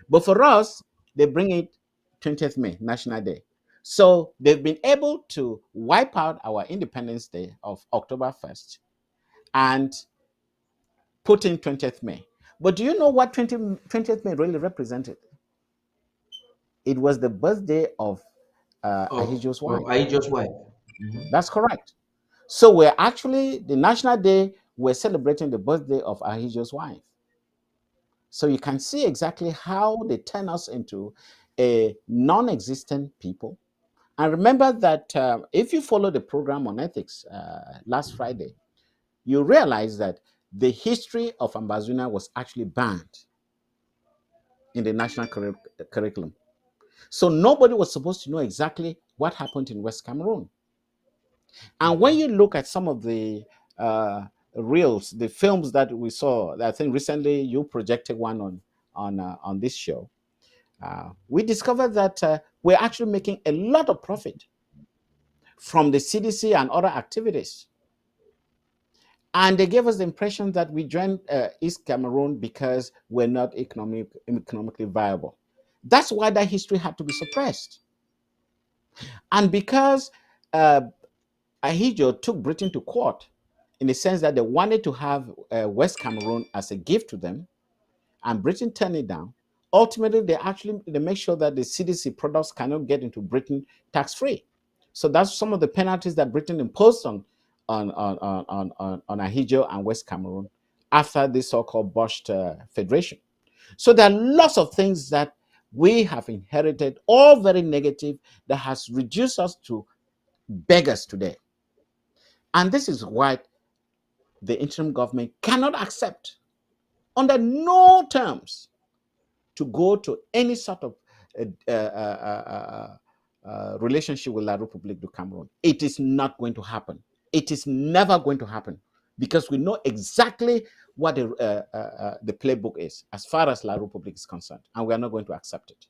But for us, they bring it 20th May, National Day. So they've been able to wipe out our Independence Day of October 1st and put in 20th May. But do you know what 20th May really represented? It was the birthday of Ahijio's wife. I just wife. That's correct. So we're actually, the National Day, we're celebrating the birthday of Ahijio's wife. So you can see exactly how they turn us into a non existent people. And remember that if you follow the program on ethics last Friday, you realize that the history of Ambazuna was actually banned in the national curriculum. So nobody was supposed to know exactly what happened in West Cameroon. And when you look at some of the reels, the films that we saw, I think recently you projected one on this show. We discovered that we're actually making a lot of profit from the CDC and other activities. And they gave us the impression that we joined East Cameroon because we're not economically viable. That's why that history had to be suppressed. And because Ahidjo took Britain to court in the sense that they wanted to have West Cameroon as a gift to them, and Britain turned it down. Ultimately, they make sure that the CDC products cannot get into Britain tax-free. So that's some of the penalties that Britain imposed on Ahidjo and West Cameroon after this so-called botched federation. So there are lots of things that we have inherited, all very negative, that has reduced us to beggars today. And this is why the interim government cannot accept, under no terms, to go to any sort of relationship with La République du Cameroun. It is not going to happen. It is never going to happen because we know exactly what the playbook is as far as La République is concerned, and we are not going to accept it.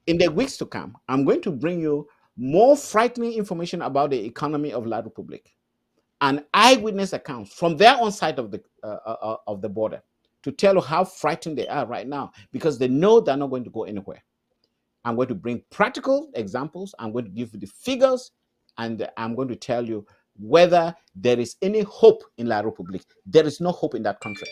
In the weeks to come, I'm going to bring you more frightening information about the economy of La République and eyewitness accounts from their own side of the border. to tell you how frightened they are right now because they know they're not going to go anywhere. I'm going to bring practical examples. I'm going to give you the figures, and I'm going to tell you whether there is any hope in La Republique. There is no hope in that country.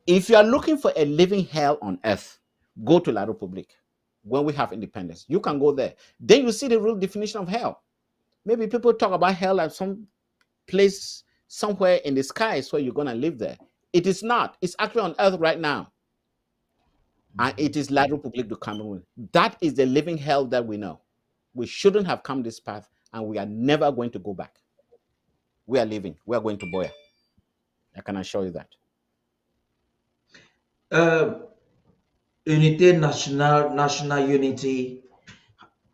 If you are looking for a living hell on earth, go to La Republique when we have independence. You can go there. Then you see the real definition of hell. Maybe people talk about hell as some place somewhere in the skies where you're going to live there. It is not. It's actually on earth right now. And it is La Republique du Cameroon. That is the living hell that we know. We shouldn't have come this path, and we are never going to go back. We are leaving. We are going to Boya. I can assure you that. Uh, unity, national unity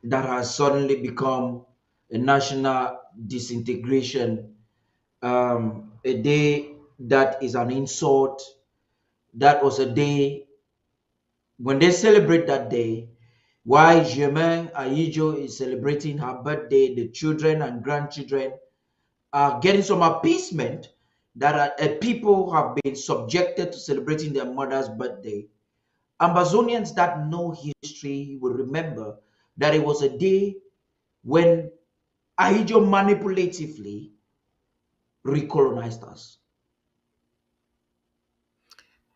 that has suddenly become a national disintegration, a day that is an insult. That was a day when they celebrate that day. Why Germain Aijo is celebrating her birthday, the children and grandchildren are getting some appeasement that people have been subjected to celebrating their mother's birthday. Amazonians that know history will remember that it was a day when Ahijo manipulatively recolonized us.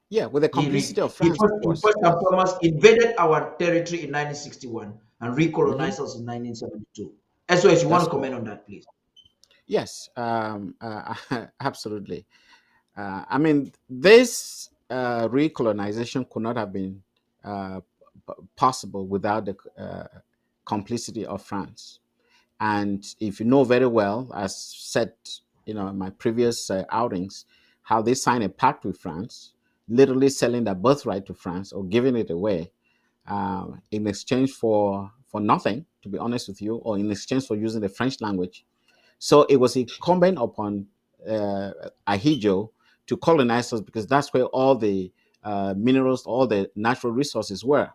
Yeah, with the complicity of France, of He course. first and foremost invaded our territory in 1961 and Mhm. recolonized us in 1972. SOS, you want That's to correct. comment on that, please? Yes, absolutely. I mean, this recolonization could not have been uh, possible without the complicity of France. And if you know very well, as said, in my previous outings, how they signed a pact with France, literally selling their birthright to France or giving it away in exchange for nothing, to be honest with you, or in exchange for using the French language. So it was incumbent upon Ahijo to colonize us because that's where all the minerals, all the natural resources were.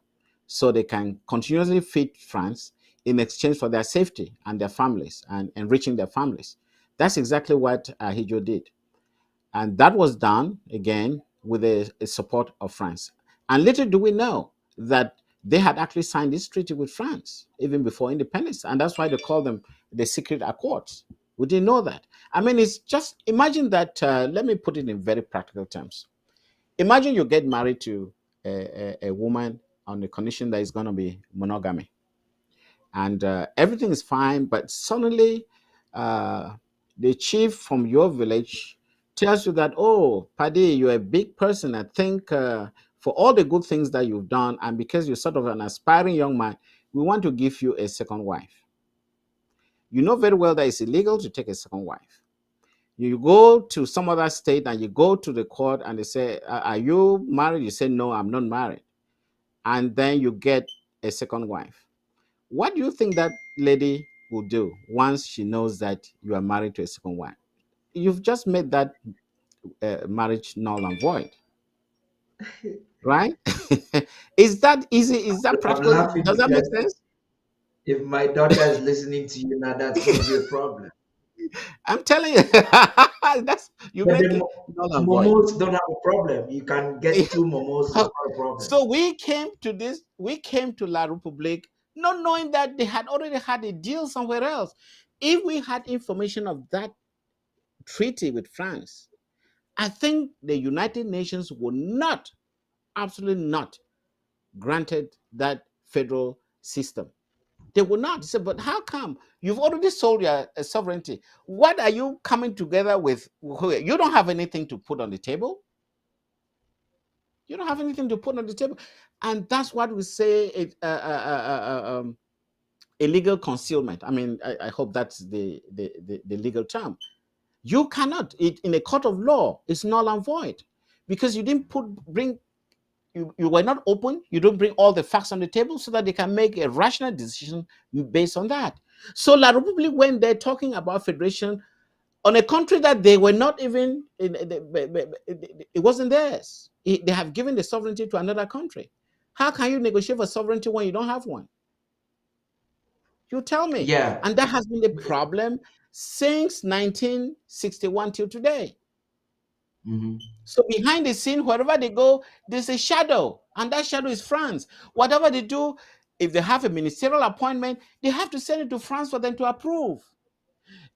So they can continuously feed France in exchange for their safety and their families and enriching their families. That's exactly what Ahijo did. And that was done again with the support of France. And little do we know that they had actually signed this treaty with France even before independence. And that's why they call them the secret accords. We didn't know that. I mean, it's just imagine that. Let me put it in very practical terms. Imagine you get married to a woman on the condition that it's going to be monogamy, and everything is fine, but suddenly uh, the chief from your village tells you that, oh, Paddy, you're a big person. I think for all the good things that you've done, and because you're sort of an aspiring young man, we want to give you a second wife. You know very well that it's illegal to take a second wife. You go to some other state and you go to the court and they say, are you married? You say, no, I'm not married. And then you get a second wife. What do you think that lady will do once she knows that you are married to a second wife? You've just made that marriage null and void, right? Is that easy? Is that I'm practical? laughing Does that make because sense? if my daughter is listening to you now, that's going to be a problem. I'm telling you, that's you But make the it null and void. momos don't have a problem. You can get two momos, it's not a problem. So we came to La Republique not knowing that they had already had a deal somewhere else. If we had information of that treaty with France, I think the United Nations would not, absolutely not, granted that federal system. They would not. Say, but how come you've already sold your sovereignty? What are you coming together with? You don't have anything to put on the table. You don't have anything to put on the table, and that's what we say. Illegal concealment. I mean, I hope that's the legal term. You cannot. In a court of law, it's null and void because you didn't bring you were not open, you don't bring all the facts on the table so that they can make a rational decision based on that. So La Republique, when they're talking about federation on a country that they were not even, it wasn't theirs. They have given the sovereignty to another country. How can you negotiate for sovereignty when you don't have one? You tell me. Yeah. And that has been the problem since 1961 till today. Mm-hmm. So behind the scene, wherever they go, there's a shadow, and that shadow is France. Whatever they do, if they have a ministerial appointment, they have to send it to France for them to approve.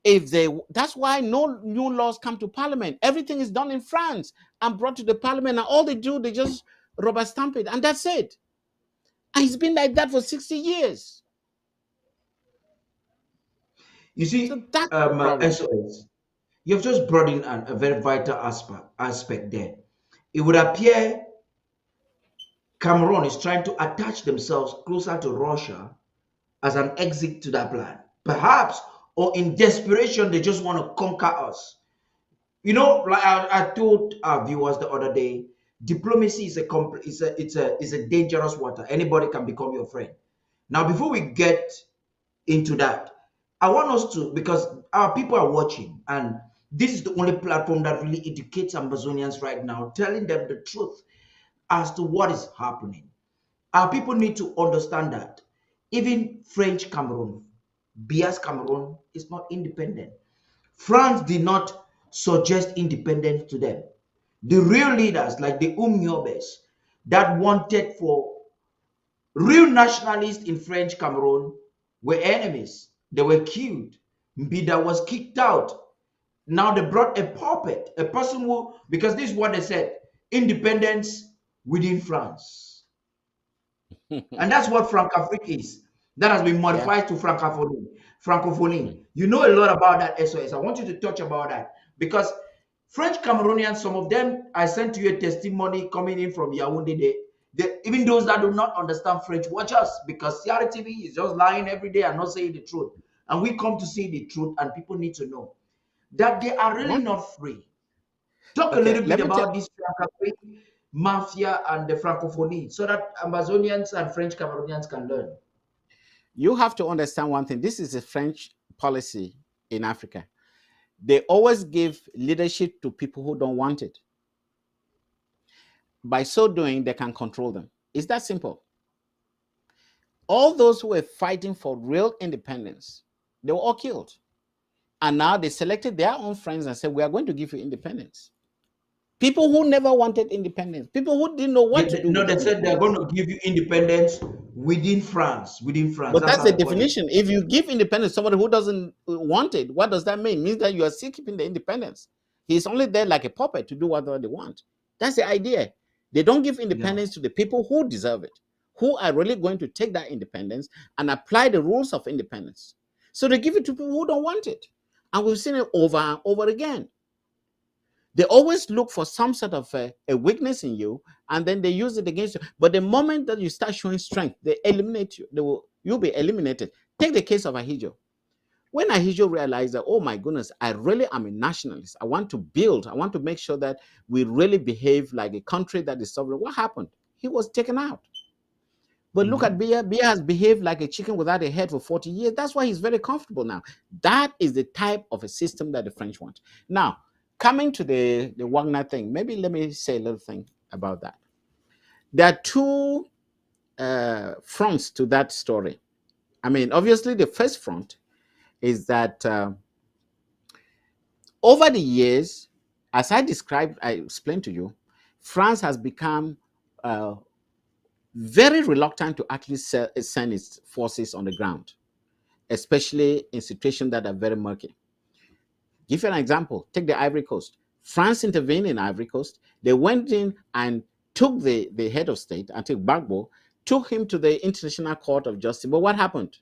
If they, that's why no new laws come to Parliament. Everything is done in France and brought to the Parliament, and all they do, they just rubber stamp it, and that's it. And it's been like that for 60 years. You So see, that's the problem. SOS, you've just brought in a very vital aspect there. It would appear Cameroon is trying to attach themselves closer to Russia as an exit to that plan. Perhaps, or in desperation, they just want to conquer us. You know, like I told our viewers the other day, diplomacy is a dangerous water. Anybody can become your friend. Now, before we get into that, I want us to, because our people are watching, and this is the only platform that really educates Amazonians right now, telling them the truth as to what is happening. Our people need to understand that even French Cameroon, Bia's Cameroon, is not independent. France did not suggest independence to them. The real leaders, like the Umnyobes, that wanted for real nationalists in French Cameroon, were enemies. They were killed. Mbida was kicked out. Now they brought a puppet, a person who, because this is what they said, independence within France. And that's what Francafrique is. That has been Yeah. modified to Francophonie. Francophonie. You know a lot about that, SOS. I want you to touch about that because French Cameroonians, some of them, I sent you a testimony coming in from Yaoundé. Even those that do not understand French, watch us because CRTV is just lying every day and not saying the truth. And we come to see the truth, and people need to know that they are really One, not free. Talk a okay, little bit let me tell about this Francophonie mafia and the Francophonie so that Amazonians and French Cameroonians can learn. you have to understand one thing. This is a French policy in Africa. They always give leadership to people who don't want it. By so doing, they can control them. It's that simple. All those who were fighting for real independence, they were all killed. And now they selected their own friends and said, we are going to give you independence. People who never wanted independence, people who didn't know what to do No, with the they said they're going independence. to give you independence within France. Within France, But that's that's how the they put it. definition. If you give independence to somebody who doesn't want it, what does that mean? It means that you are still keeping the independence. He's only there like a puppet to do whatever they want. That's the idea. They don't give Yeah. independence to the people who deserve it, who are really going to take that independence and apply the rules of independence. So they give it to people who don't want it. And we've seen it over and over again. They always look for some sort of a weakness in you, and then they use it against you. But the moment that you start showing strength, they eliminate you. You'll be eliminated. Take the case of Ahijo. When Ahijo realized that, oh my goodness, I really am a nationalist. I want to build. I want to make sure that we really behave like a country that is sovereign. What happened? He was taken out. But look at Mhm. Bia. Bia has behaved like a chicken without a head for 40 years. That's why he's very comfortable now. That is the type of a system that the French want. Now, coming to the Wagner thing, maybe let me say a little thing about that. There are two fronts to that story. I mean, obviously, the first front is that over the years, as I described, I explained to you, France has become very reluctant to actually send its forces on the ground, especially in situations that are very murky. Give you an example. Take the Ivory Coast. France intervened in Ivory Coast. They went in and took the head of state, Antic Bagbo, took him to the International Court of Justice. But what happened?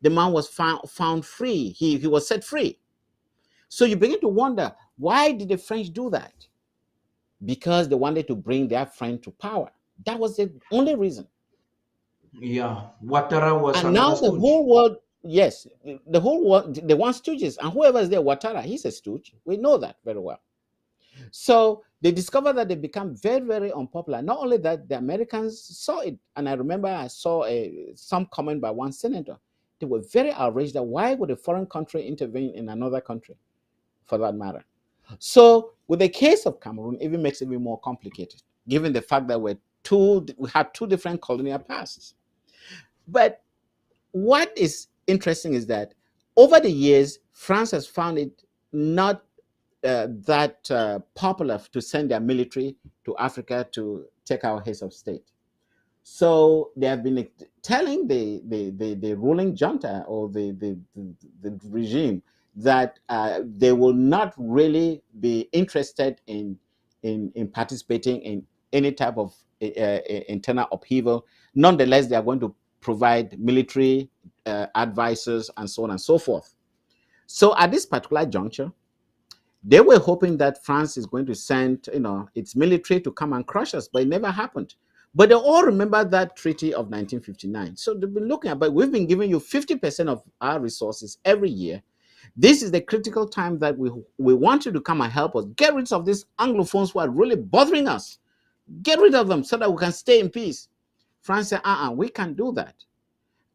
The man was found free. He was set free. So you begin to wonder, why did the French do that? Because they wanted to bring their friend to power. That was the only reason. Yeah. Ouattara was And another now the stooge. whole world, yes, the whole world, they want stooges. And whoever is there, Ouattara, he's a stooge. We know that very well. So they discovered that they become very, very unpopular. Not only that, the Americans saw it. And I remember I saw some comment by one senator. They were very outraged that why would a foreign country intervene in another country, for that matter? So with the case of Cameroon, it even makes it even more complicated, given the fact that we had two different colonial pasts. But what is interesting is that over the years, France has found it not that popular to send their military to Africa to take our heads of state. So they have been telling the ruling junta or the regime that they will not really be interested in participating in any type of internal upheaval. Nonetheless, they are going to provide military advisors and so on and so forth. So at this particular juncture, they were hoping that France is going to send, its military to come and crush us, but it never happened. But they all remember that treaty of 1959. So they've been looking at, but we've been giving you 50% of our resources every year. This is the critical time that we want you to come and help us. Get rid of these Anglophones who are really bothering us. Get rid of them so that we can stay in peace. France said, we can't do that.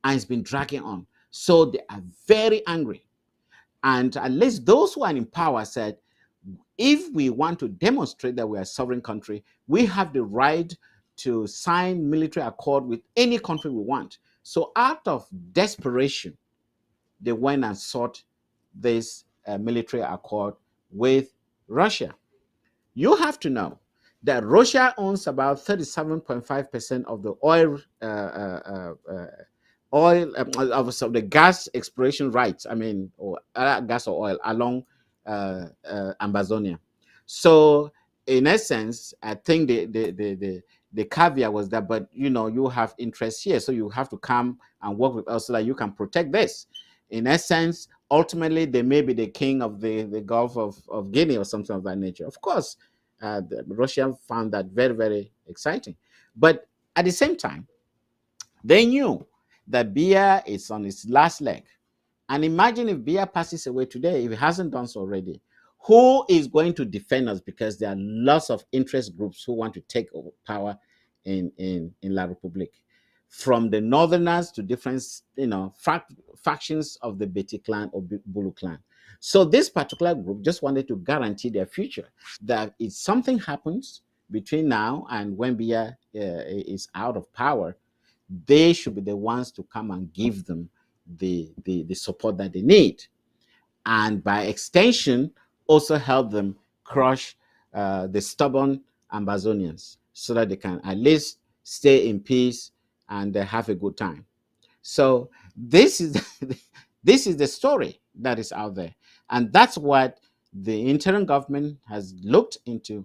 And it's been dragging on. So they are very angry. And at least those who are in power said, if we want to demonstrate that we are a sovereign country, we have the right to sign military accord with any country we want. So out of desperation, they went and sought this military accord with Russia. You have to know that Russia owns about 37.5% of the of the gas exploration rights. I mean, or gas or oil along Amazonia. So, in essence, I think the caveat was that, but you have interests here, so you have to come and work with us so that you can protect this. In essence, ultimately, they may be the king of the Gulf of Guinea or something of that nature. Of course, Russia found that very, very exciting. But at the same time, they knew that Bia is on its last leg. And imagine if Bia passes away today, if it hasn't done so already. Who is going to defend us? Because there are lots of interest groups who want to take over power in La Republique. From the northerners to different, factions of the Beti clan or Bulu clan. So this particular group just wanted to guarantee their future. That if something happens between now and when Bia is out of power, they should be the ones to come and give them the support that they need, and by extension also help them crush the stubborn Amazonians so that they can at least stay in peace and have a good time. So this is this is the story that is out there, and that's what the interim government has looked into,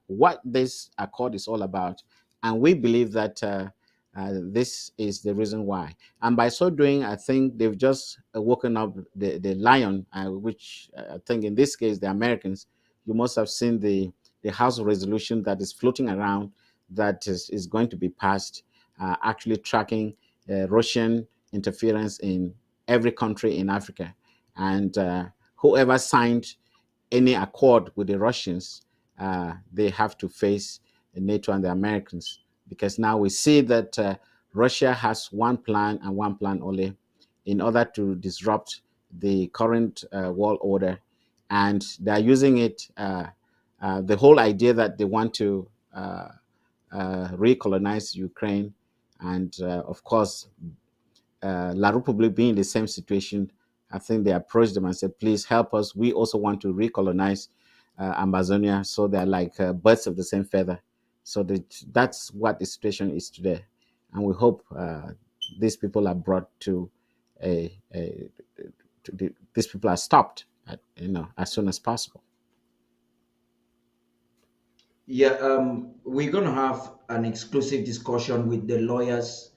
what this accord is all about, and we believe that this is the reason why. And by so doing, I think they've just woken up the lion, which I think in this case, the Americans. You must have seen the House resolution that is floating around that is going to be passed, actually tracking Russian interference in every country in Africa. And whoever signed any accord with the Russians, they have to face NATO and the Americans, because now we see that Russia has one plan and one plan only in order to disrupt the current world order. And they're using it, the whole idea that they want to recolonize Ukraine. And of course, La Republic being in the same situation, I think they approached them and said, please help us. We also want to recolonize Amazonia. So they're like birds of the same feather. So that's what the situation is today. And we hope these people are brought to these people are stopped, as soon as possible. Yeah, we're going to have an exclusive discussion with the lawyers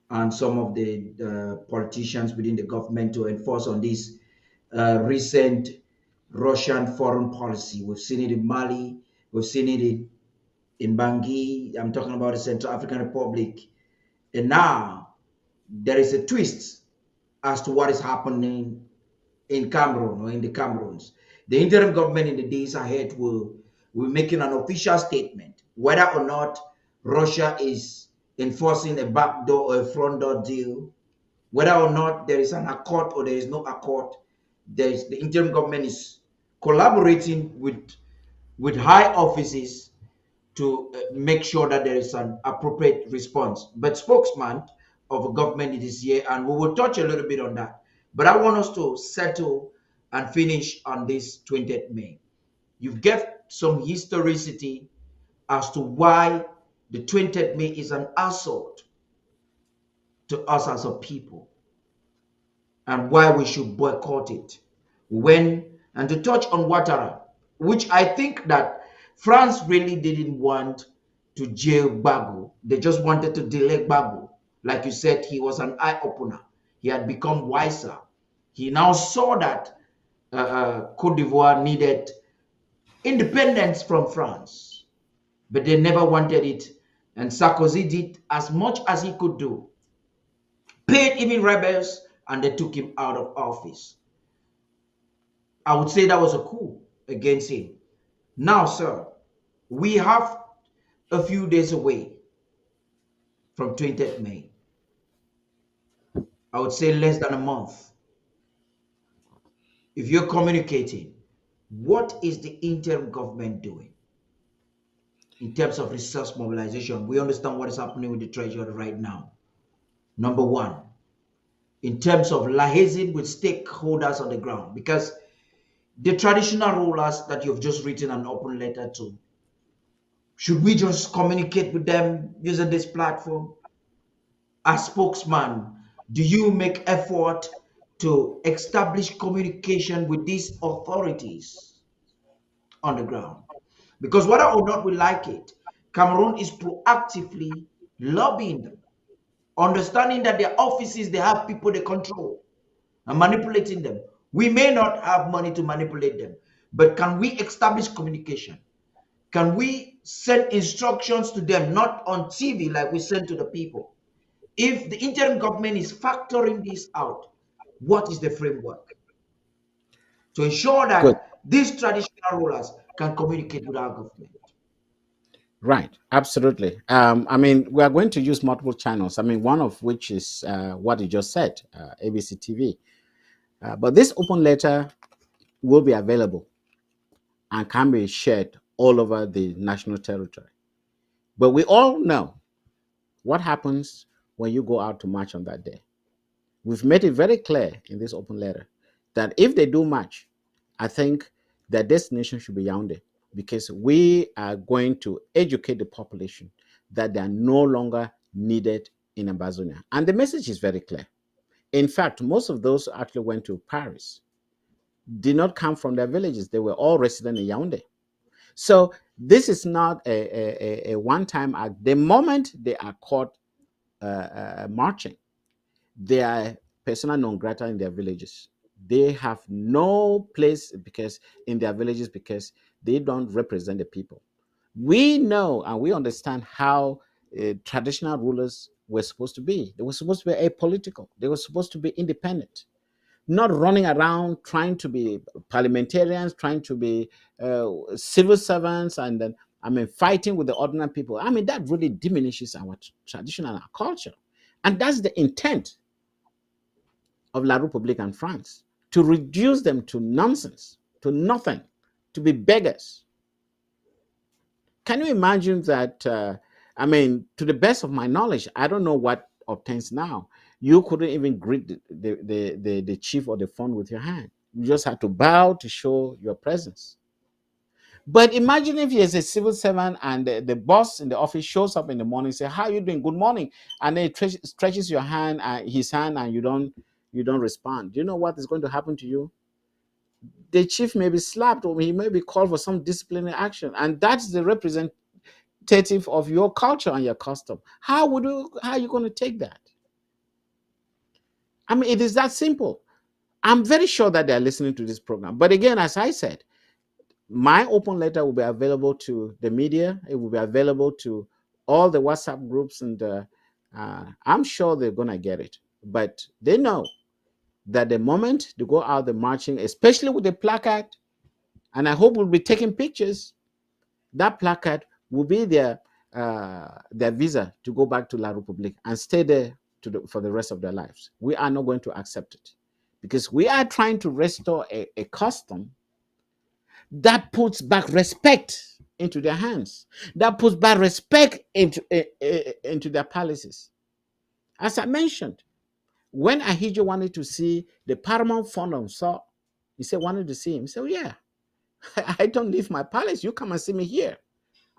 and some of the politicians within the government to enforce on this recent Russian foreign policy. We've seen it in Mali, we've seen it in Bangui. I'm talking about the Central African Republic. And now there is a twist as to what is happening in Cameroon or in the Cameroons. The interim government in the days ahead will be making an official statement whether or not Russia is enforcing a backdoor or a front door deal, whether or not there is an accord or there is no accord. The interim government is collaborating with high offices to make sure that there is an appropriate response. But spokesman of a government it is here, and we will touch a little bit on that. But I want us to settle and finish on this 20th May. You've get some historicity as to why the 20th May is an assault to us as a people and why we should boycott it. When and to touch on Ouattara, which I think that France really didn't want to jail Gbagbo. They just wanted to delay Gbagbo. Like you said, he was an eye opener. He had become wiser. He now saw that Cote d'Ivoire needed independence from France, but they never wanted it. And Sarkozy did as much as he could do, paid even rebels, and they took him out of office. I would say that was a coup against him. Now, sir, we have a few days away from 20th May. I would say less than a month. If you're communicating, what is the interim government doing in terms of resource mobilization? We understand what is happening with the treasury right now. Number one, in terms of liaising with stakeholders on the ground, because the traditional rulers that you've just written an open letter to, should we just communicate with them using this platform? As spokesman, do you make effort to establish communication with these authorities on the ground? Because whether or not we like it, Cameroon is proactively lobbying them, understanding that their offices, they have people they control and manipulating them. We may not have money to manipulate them, but can we establish communication? Can we send instructions to them, not on TV like we send to the people? If the interim government is factoring this out, what is the framework to ensure Good. that these traditional rulers can communicate with our government? Right, absolutely. I mean, we are going to use multiple channels. I mean, one of which is what you just said, ABC TV. But this open letter will be available and can be shared all over the national territory. But we all know what happens when you go out to march on that day. We've made it very clear in this open letter that if they do march, I think their destination should be Yaoundé, because we are going to educate the population that they are no longer needed in Ambazonia. And the message is very clear. In fact, most of those who actually went to Paris did not come from their villages. They were all resident in Yaoundé. So this is not a one-time act. The moment they are caught marching, they are persona non grata in their villages. They have no place because in their villages because they don't represent the people. We know and we understand how traditional rulers were supposed to be. They were supposed to be apolitical. They were supposed to be independent, not running around trying to be parliamentarians, trying to be civil servants, and then fighting with the ordinary people. I mean, that really diminishes our tradition and our culture, and that's the intent of La République and France, to reduce them to nonsense, to nothing, to be beggars. Can you imagine that? To the best of my knowledge, I don't know what obtains now. You couldn't even greet the chief or the phone with your hand. You just had to bow to show your presence. But imagine if you're a civil servant and the boss in the office shows up in the morning, say, "How are you doing? Good morning," and then he stretches your hand, his hand, and you don't respond. Do you know what is going to happen to you? The chief may be slapped, or he may be called for some disciplinary action, and that's the representative of your culture and your custom. How are you going to take that? I mean, it is that simple. I'm very sure that they're listening to this program. But again, as I said, my open letter will be available to the media. It will be available to all the WhatsApp groups, and I'm sure they're going to get it. But they know that the moment they go out the marching, especially with the placard, and I hope we'll be taking pictures, that placard will be their visa to go back to La République and stay there for the rest of their lives. We are not going to accept it, because we are trying to restore a custom that puts back respect into their hands, that puts back respect into their palaces. As I mentioned, when Ahidjo wanted to see the paramount founder saw He said, wanted to see him. He said, oh, yeah, I don't leave my palace. You come and see me here.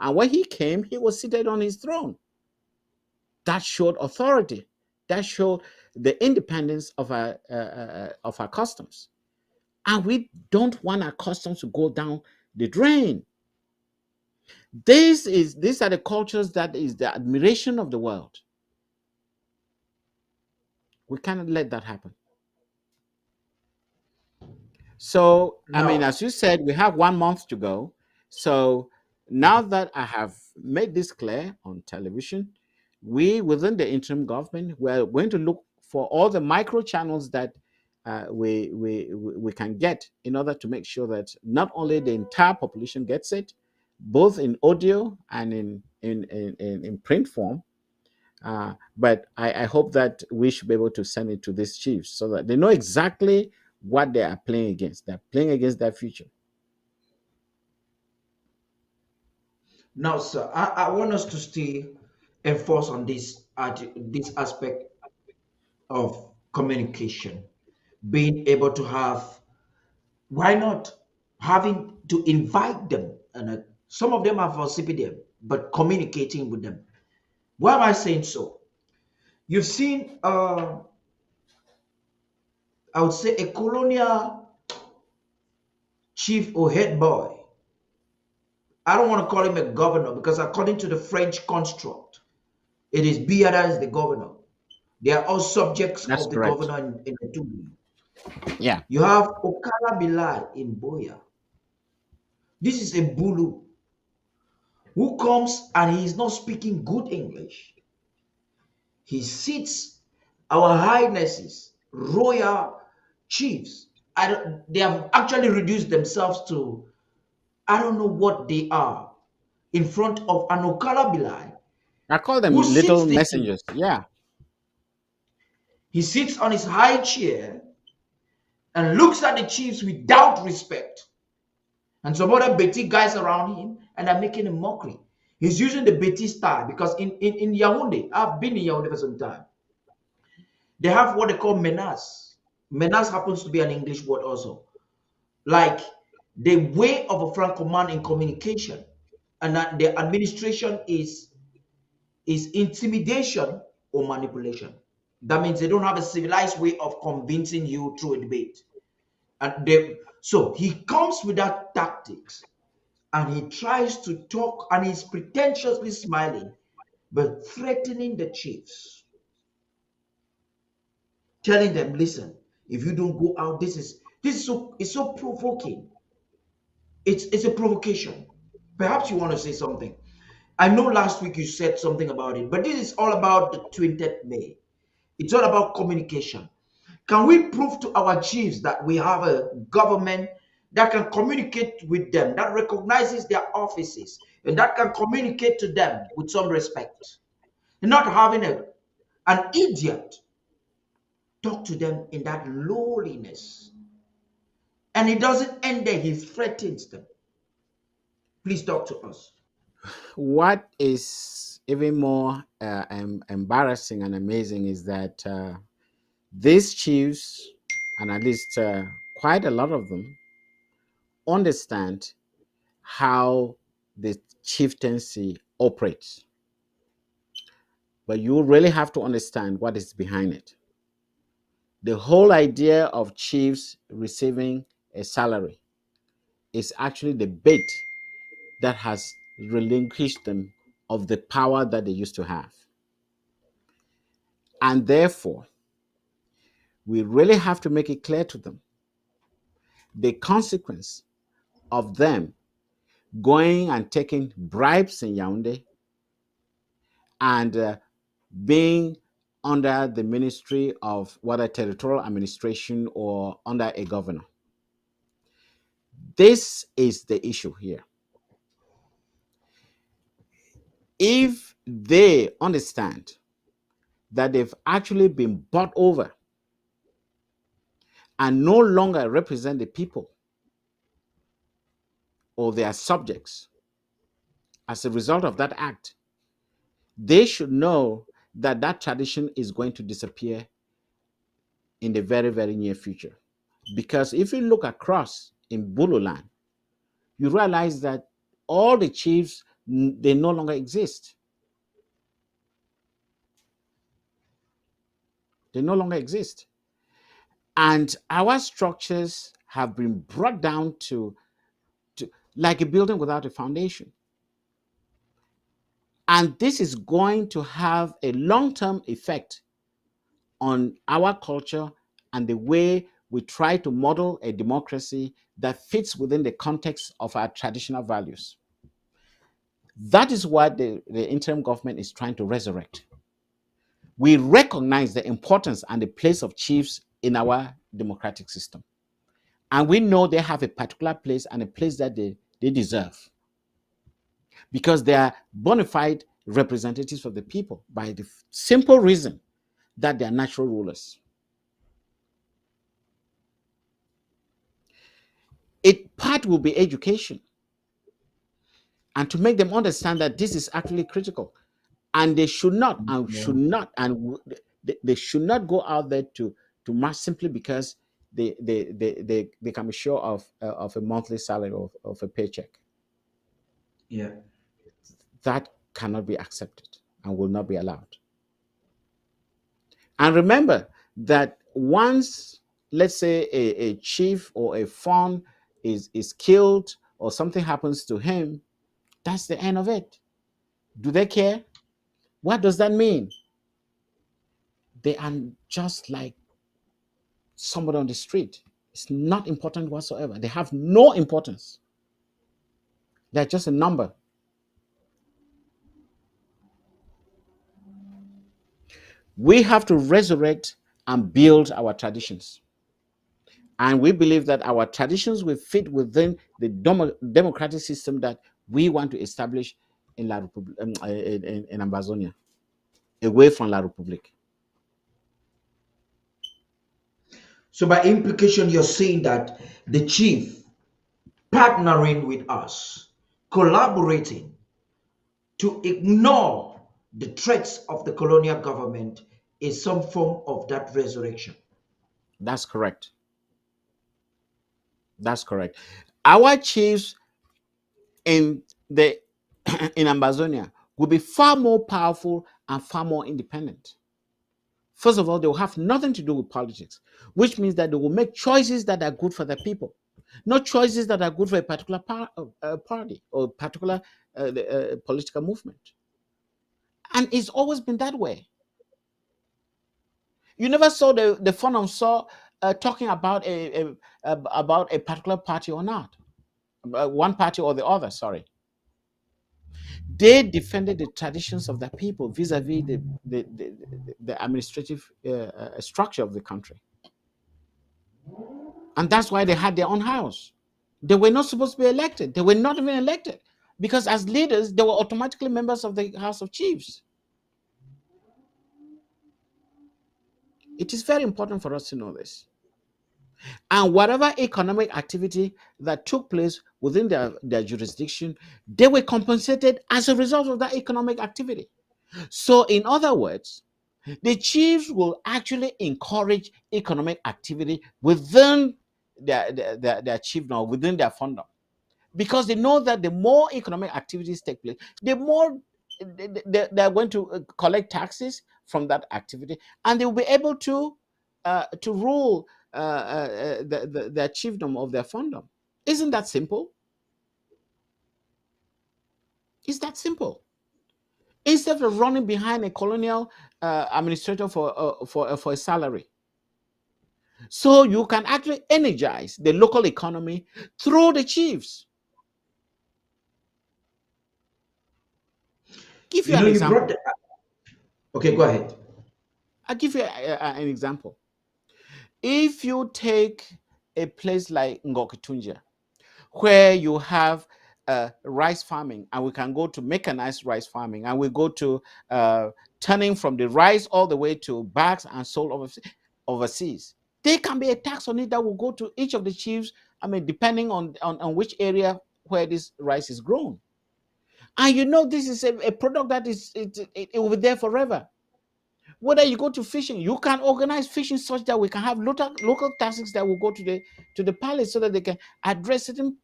And when he came, he was seated on his throne. That showed authority. That showed the independence of our customs. And we don't want our customs to go down the drain. These are the cultures that is the admiration of the world. We cannot let that happen. So, I mean, Now, as you said, we have 1 month to go. So now that I have made this clear on television, we within the interim government, we're going to look for all the micro channels that we can get in order to make sure that not only the entire population gets it, both in audio and in print form. But I hope that we should be able to send it to these chiefs so that they know exactly what they are playing against. They're playing against their future. now, sir, I want us to still enforce on this aspect of communication, being able to have, why not having to invite them, and some of them are for CPDM, but communicating with them. Why am I saying so? You've seen, I would say, a colonial chief or head boy. I don't want to call him a governor because according to the French construct, it is Biada is the governor. They are all subjects That's of the correct. governor in the Tubi. Yeah. You have Okara Bilal in Boya. This is a Bulu who comes and he is not speaking good English. He sits our highnesses, royal chiefs. They have actually reduced themselves to, I don't know what they are, in front of an Okara Bilal I call who them sits little the chief. messengers. Yeah. He sits on his high chair and looks at the chiefs without respect. And some other Betty guys around him, and are making a mockery. He's using the Betty style because in Yaoundé, I've been in Yaoundé for some time. They have what they call menace. Menace happens to be an English word also. Like the way of a Franco man in communication, and that the administration is intimidation or manipulation. That means they don't have a civilized way of convincing you through a debate. And so he comes with that tactics and he tries to talk and he's pretentiously smiling, but threatening the chiefs, telling them, listen, if you don't go out, this is so it's so provoking. It's a provocation. Perhaps you want to say something. I know last week you said something about it, but this is all about the 20th May. It's all about communication. Can we prove to our chiefs that we have a government that can communicate with them, that recognizes their offices, and that can communicate to them with some respect? And not having an idiot talk to them in that lowliness. And it doesn't end there, he threatens them. Please talk to us. What is even more embarrassing and amazing is that these chiefs, and at least quite a lot of them, understand how the chieftaincy operates. But you really have to understand what is behind it. The whole idea of chiefs receiving a salary is actually the bait that has relinquished them of the power that they used to have. And therefore, we really have to make it clear to them the consequence of them going and taking bribes in Yaoundé and being under the ministry of whether territorial administration or under a governor. This is the issue here. If they understand that they've actually been bought over and no longer represent the people or their subjects as a result of that act, they should know that that tradition is going to disappear in the very, very near future. Because if you look across in Bulu land, you realize that all the chiefs, they no longer exist. They no longer exist. And our structures have been brought down to like a building without a foundation. And this is going to have a long-term effect on our culture and the way we try to model a democracy that fits within the context of our traditional values. That is what the interim government is trying to resurrect. We recognize the importance and the place of chiefs in our democratic system. And we know they have a particular place and a place that they deserve because they are bona fide representatives of the people by the simple reason that they are natural rulers. It part will be education and to make them understand that this is actually critical and they should not and Yeah. should not they should not go out there to march simply because they can be sure of a monthly salary of a paycheck. Yeah. That cannot be accepted and will not be allowed. And remember that once, let's say, a chief or a fawn is killed or something happens to him, that's the end of it. Do they care? What does that mean? They are just like somebody on the street. It's not important whatsoever. They have no importance. They're just a number. We have to resurrect and build our traditions. And we believe that our traditions will fit within the democratic system that we want to establish in in Ambazonia, away from La Republic. So by implication, you're saying that the chief partnering with us, collaborating to ignore the threats of the colonial government is some form of that resurrection. That's correct. That's correct. Our chiefs in the in Ambazonia will be far more powerful and far more independent. First of all, they will have nothing to do with politics, which means that they will make choices that are good for the people, not choices that are good for a particular party or particular political movement. And it's always been that way. You never saw the Fonam saw talking about about a particular party or not, one party or the other. Sorry, they defended the traditions of their people vis-a-vis the administrative structure of the country, and that's why they had their own house. They were not supposed to be elected. They were not even elected because as leaders, they were automatically members of the House of Chiefs. It is very important for us to know this. And whatever economic activity that took place within their jurisdiction, they were compensated as a result of that economic activity. So, in other words, the chiefs will actually encourage economic activity within their chiefdom, within their fondom, because they know that the more economic activities take place, the more they're going to collect taxes from that activity, and they will be able to rule the chiefdom of their fondom. Isn't that simple? It's that simple. Instead of running behind a colonial administrator for a salary, so you can actually energize the local economy through the chiefs. Give you You know, an you brought example. the, okay, go ahead. I'll give you an example. If you take a place like Ngokitunja, where you have rice farming, and we can go to mechanized rice farming, and we go to turning from the rice all the way to bags and sold overseas. There can be a tax on it that will go to each of the chiefs. I mean, depending on which area where this rice is grown. And you know, this is a product that it will be there forever. Whether you go to fishing, you can organize fishing such that we can have local taxes that will go to the palace so that they can address certain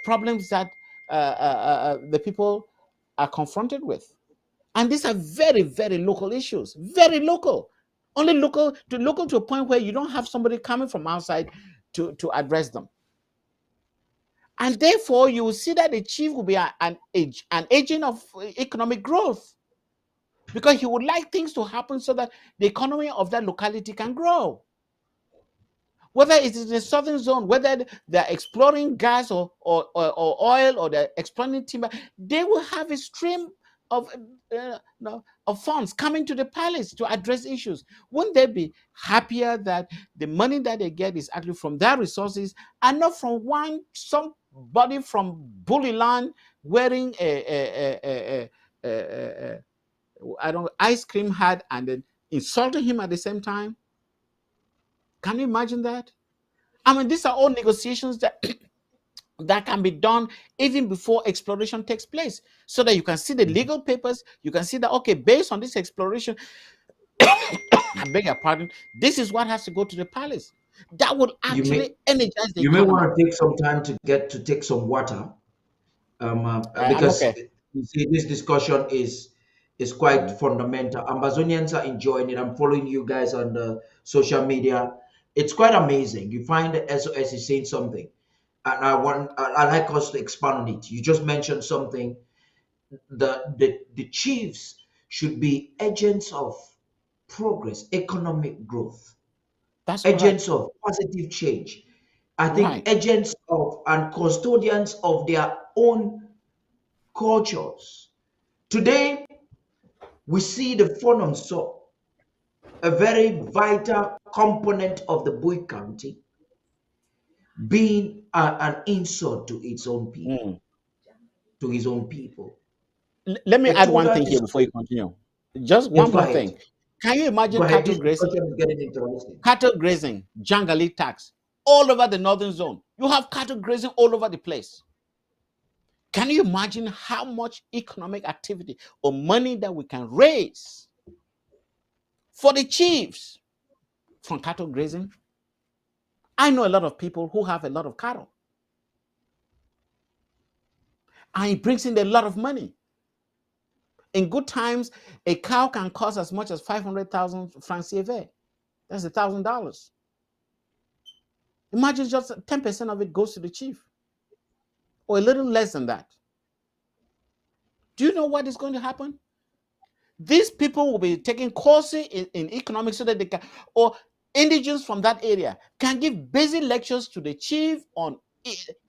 problems that the people are confronted with. And these are very, very local issues, very local. Only local to a point where you don't have somebody coming from outside to address them. And therefore, you will see that the chief will be an agent of economic growth, because he would like things to happen so that the economy of that locality can grow. Whether it is in the southern zone, whether they're exploring gas or oil, or they're exploring timber, they will have a stream of of funds coming to the palace to address issues. Wouldn't they be happier that the money that they get is actually from their resources and not from somebody from Bully Land wearing a I don't ice cream hat and then insulting him at the same time? Can you imagine that? I mean, these are all negotiations that that can be done even before exploration takes place, so that you can see the legal papers. You can see that, okay, based on this exploration, I beg your pardon, this is what has to go to the palace. That would You may actually energize the you may economy. want to take some time to take some water, I'm because okay. you see this discussion is quite Mm, fundamental. Amazonians are enjoying it. I'm following you guys on the social media. It's quite amazing. You find the SOS is saying something, and I like us to expand on it. You just mentioned something. The chiefs should be agents of progress, economic growth, that's agents correct. of positive change. I think Right. agents of and custodians of their own cultures. Today, we see the Fononso, a very vital component of the Bui County, being an insult to its own people, Mm. to his own people. Let me A add one total thing here before you disgrace. continue. Just Yes, one go more ahead. thing. Can you Go imagine ahead. cattle This grazing? discussion is getting interesting. Cattle grazing, Jangali tax, all over the northern zone. You have cattle grazing all over the place. Can you imagine how much economic activity or money that we can raise for the chiefs from cattle grazing? I know a lot of people who have a lot of cattle, and it brings in a lot of money. In good times, a cow can cost as much as 500,000 francs CFA. That's $1,000. Imagine just 10% of it goes to the chief, or a little less than that. Do you know what is going to happen? These people will be taking courses in economics so that they can, or indigenous from that area can give basic lectures to the chief on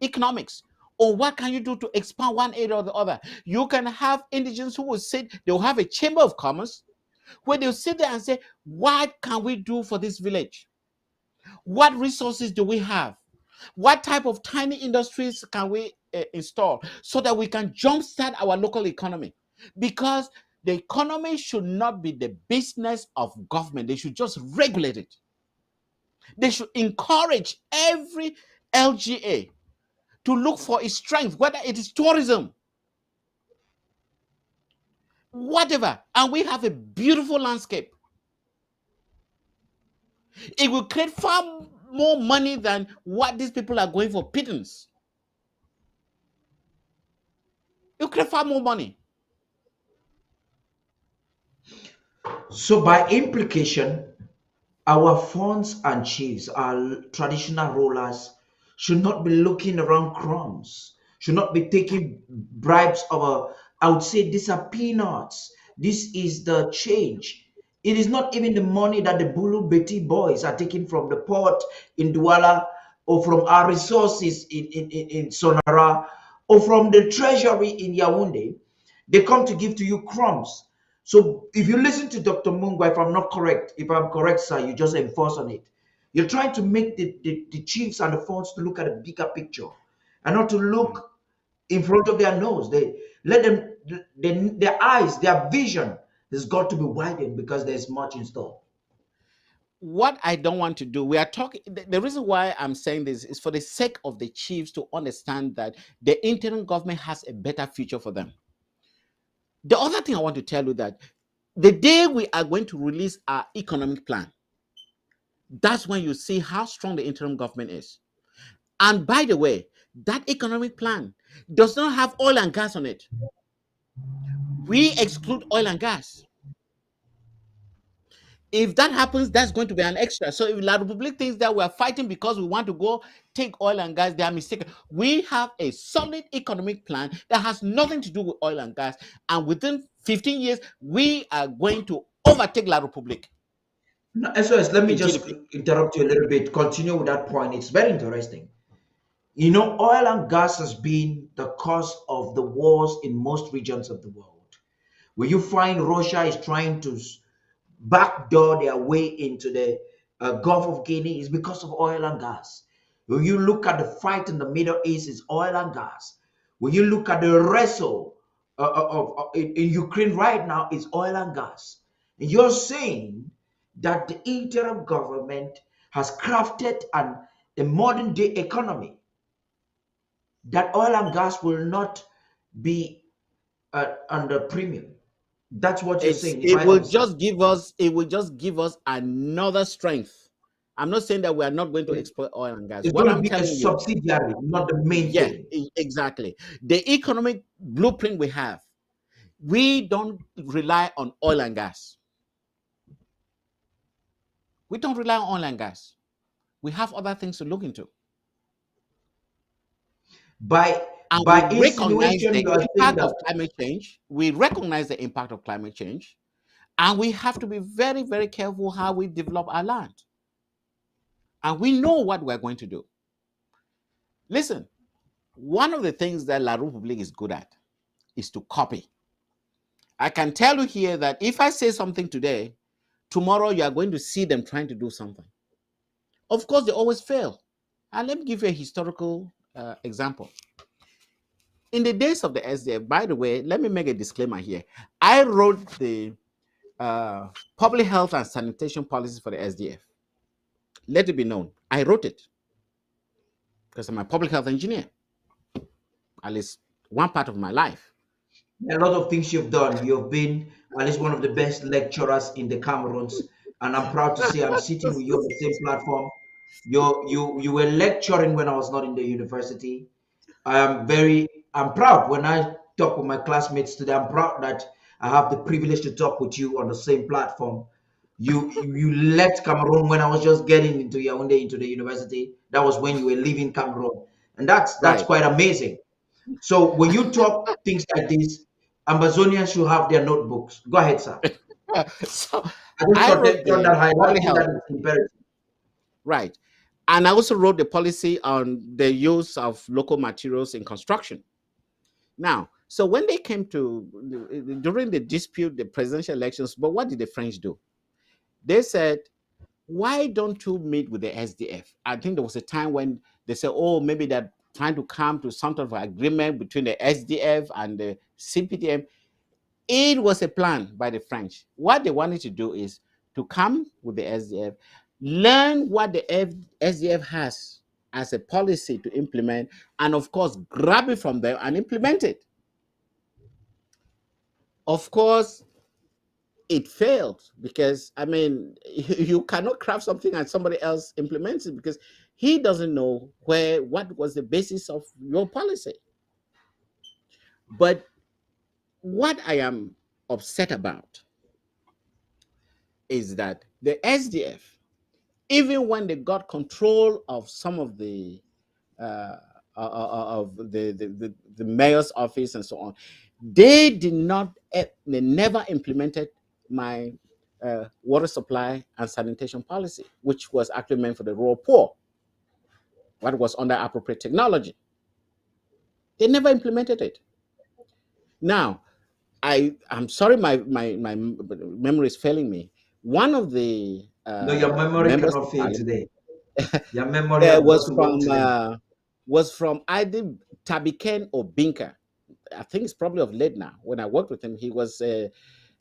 economics. Or what can you do to expand one area or the other? You can have indigenous who will sit, they'll have a chamber of commerce where they'll sit there and say, what can we do for this village? What resources do we have? What type of tiny industries can we install so that we can jumpstart our local economy? Because the economy should not be the business of government. They should just regulate it. They should encourage every LGA to look for its strength, whether it is tourism, whatever. And we have a beautiful landscape. It will create far more money than what these people are going for pittance. It will create far more money. So, by implication, our fonts and chiefs, our traditional rulers, should not be looking around crumbs, should not be taking bribes of I would say these are peanuts. This is the change. It is not even the money that the Bulu Betty boys are taking from the port in Douala, or from our resources in Sonara, or from the treasury in Yaoundé. They come to give to you crumbs. So if you listen to Dr. Mungwa, if I'm not correct, if I'm correct, sir, you just enforce on it. You're trying to make the chiefs and the funds to look at a bigger picture and not to look in front of their nose. They let them, their eyes, their vision has got to be widened because there's much in store. What I don't want to do, we are talking, the reason why I'm saying this is for the sake of the chiefs to understand that the interim government has a better future for them. The other thing I want to tell you that The day we are going to release our economic plan, that's when you see how strong the interim government is. And by the way, that economic plan does not have oil and gas on it. We exclude oil and gas. If that happens, that's going to be an extra. So if La Republic thinks that we're fighting because we want to go take oil and gas, they are mistaken. We have a solid economic plan that has nothing to do with oil and gas. And within 15 years, we are going to overtake La Republic No, SOS, let me in just GDP. interrupt you a little bit. Continue with that point. It's very interesting. You know, oil and gas has been the cause of the wars in most regions of the world. Where you find Russia is trying to backdoor their way into the Gulf of Guinea is because of oil and gas. When you look at the fight in the Middle East, it's oil and gas. When you look at the wrestle in Ukraine right now, it's oil and gas. And you're saying that the interim government has crafted a modern day economy that oil and gas will not be under premium. That's what you're saying, if It I will understand. just give us, it will just give us another strength. I'm not saying that we are not going to It- exploit oil and gas. It's What going to I'm be a telling you, subsidiary, not the main yeah, thing. exactly. The economic blueprint we have, we don't rely on oil and gas. We don't rely on oil and gas. We have other things to look into. By And we by recognize insinuation, the you are saying impact that of climate change. We recognize the impact of climate change. And we have to be very, very careful how we develop our land. And we know what we're going to do. Listen, one of the things that La Republique is good at is to copy. I can tell you here that if I say something today, tomorrow you are going to see them trying to do something. Of course, they always fail. And let me give you a historical example. In the days of the SDF, by the way, let me make a disclaimer here. I wrote the uh, public health and sanitation policies for the SDF. Let it be known, I wrote it because I'm a public health engineer, at least one part of my life. a lot of things you've done. You've been at least one of the best lecturers in the Cameroons, and I'm proud to say I'm sitting with you on the same platform. You were lecturing when I was not in the university. I'm proud when I talk with my classmates today. I'm proud that I have the privilege to talk with you on the same platform. You left Cameroon when I was just getting into Yaoundé into the university. That was when you were leaving Cameroon, and that's Right. quite amazing. So when you talk things like this, Ambazonians should have their notebooks. Go ahead, sir. So I just I thought wrote that the public highlighting health, that is imperative. right. And I also wrote the policy on the use of local materials in construction. Now, so when they came to, during the dispute, the presidential elections, but what did the French do? They said, why don't you meet with the SDF? I think there was a time when they said, oh, maybe they're trying to come to some sort of agreement between the SDF and the CPTM. It was a plan by the French. What they wanted to do is to come with the SDF, learn what the SDF has as a policy to implement, and of course, grab it from them and implement it. Of course, it failed because, I mean, you cannot craft something and somebody else implements it because he doesn't know what was the basis of your policy. But what I am upset about is that the SDF, even when they got control of some of the of the mayor's office and so on, they did not, they never implemented my water supply and sanitation policy, which was actually meant for the rural poor, what was under appropriate technology. They never implemented it. Now, I'm sorry, my memory is failing me. One of the No, your memory members of cannot fail parliament today. Your memory has got was to work from today. either Tabiken or Binka. I think it's probably of late now. When I worked with him, he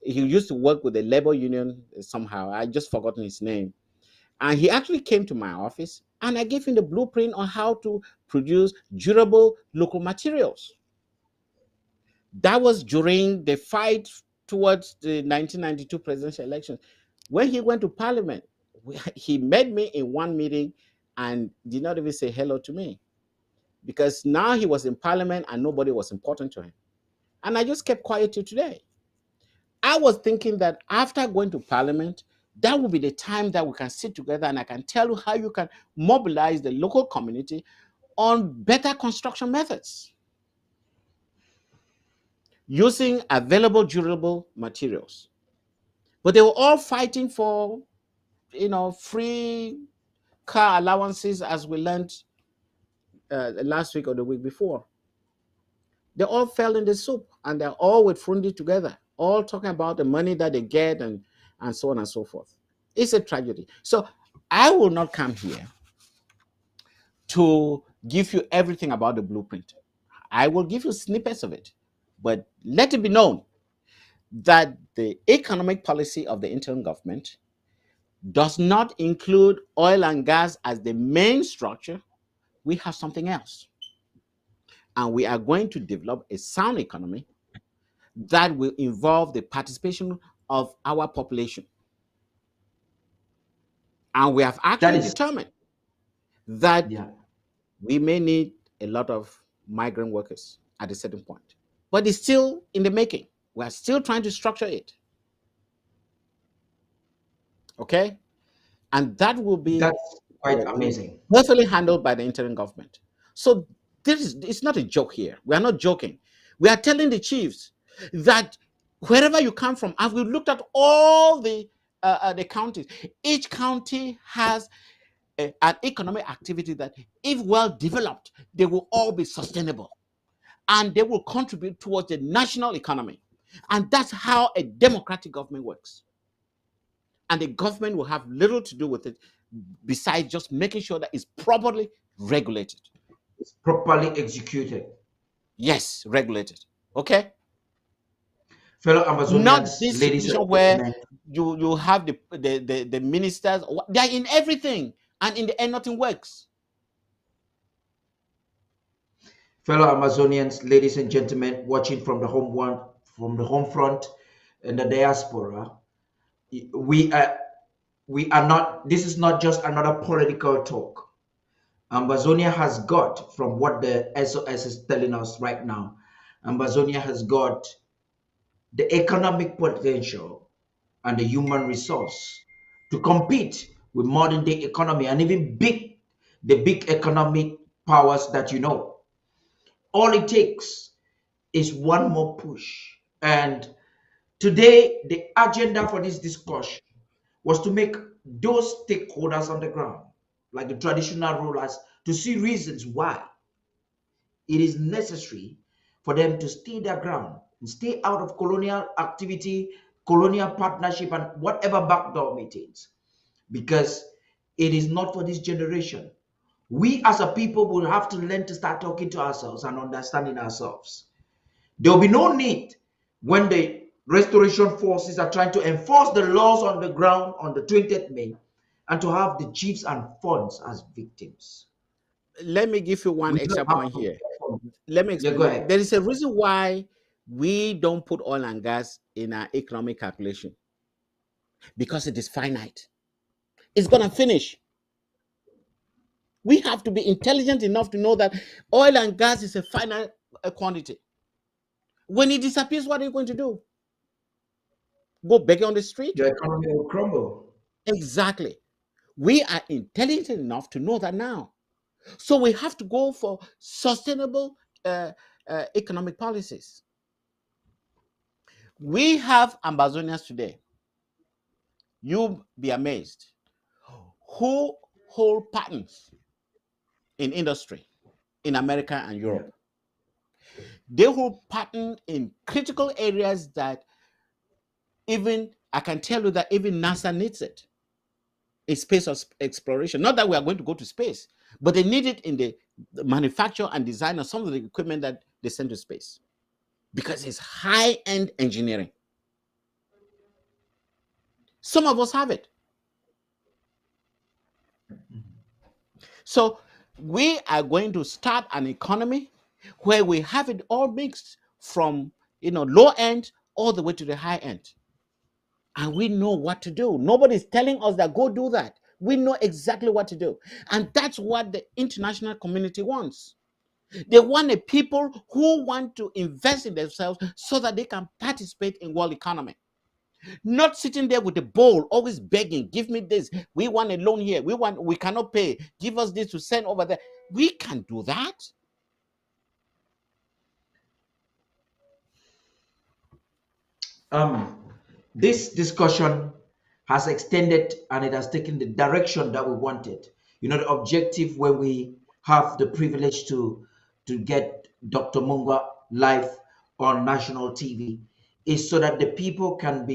used to work with the labor union somehow. I just forgotten his name. And he actually came to my office and I gave him the blueprint on how to produce durable local materials. That was during the fight towards the 1992 presidential election. When he went to parliament, he met me in one meeting and did not even say hello to me, because now he was in parliament and nobody was important to him. And I just kept quiet till today. I was thinking that after going to parliament, that will be the time that we can sit together and I can tell you how you can mobilize the local community on better construction methods using available durable materials. But they were all fighting for, free car allowances, as we learned last week or the week before. They all fell in the soup and they're all with Frundi together, all talking about the money that they get and so on and so forth. It's a tragedy. So I will not come here to give you everything about the blueprint. I will give you snippets of it. But let it be known that the economic policy of the interim government does not include oil and gas as the main structure. We have something else. And we are going to develop a sound economy that will involve the participation of our population. And we have actually determined that we may need a lot of migrant workers at a certain point. But it's still in the making. We are still trying to structure it. Okay? And that will be That's quite amazing. perfectly handled by the interim government. So it's not a joke here. We are not joking. We are telling the chiefs that wherever you come from, and we've looked at all the counties, each county has an economic activity that, if well developed, they will all be sustainable and they will contribute towards the national economy. And that's how a democratic government works. And the government will have little to do with it besides just making sure that it's properly regulated. It's properly executed. Yes, regulated. Okay? Fellow Amazonians, Not this ladies situation and where gentlemen, you have the ministers, they're in everything, and in the end nothing works. fellow Amazonians, ladies and gentlemen, watching from the home front, and the diaspora, we are not. This is not just another political talk. Amazonia has got, from what the SOS is telling us right now, Amazonia has got the economic potential and the human resource to compete with modern day economy and even the big economic powers that you know. All it takes is one more push. And today, the agenda for this discussion was to make those stakeholders on the ground, like the traditional rulers, to see reasons why it is necessary for them to stay their ground and stay out of colonial activity, colonial partnership, and whatever backdoor meetings, because it is not for this generation. We as a people will have to learn to start talking to ourselves and understanding ourselves. There will be no need when the restoration forces are trying to enforce the laws on the ground on the 20th May and to have the chiefs and funds as victims. Let me give you one We don't extra have point to here. from. Let me Yeah, go explain. ahead. There is a reason why we don't put oil and gas in our economic calculation, because it is finite. It's going to finish. We have to be intelligent enough to know that oil and gas is a finite quantity. When it disappears, what are you going to do? Go begging on the street? Your economy will crumble. Exactly. We are intelligent enough to know that now. So we have to go for sustainable economic policies. We have Ambazonians today. You'll be amazed who hold patents in industry in America and Europe. They hold patent in critical areas that even I can tell you that even NASA needs it in space exploration. Not that we are going to go to space, but they need it in the manufacture and design of some of the equipment that they send to space, because it's high-end engineering. Some of us have it. So we are going to start an economy where we have it all mixed, from low end all the way to the high end. And we know what to do. Nobody's telling us that go do that. We know exactly what to do. And that's what the international community wants. They want a people who want to invest in themselves so that they can participate in world economy. Not sitting there with a bowl, always begging, give me this. We want a loan here. We cannot pay. Give us this to send over there. We can't do that. um, this discussion has extended and it has taken the direction that we wanted. You know, the objective when we have the privilege to get Dr. Mungwa live on national TV is so that the people can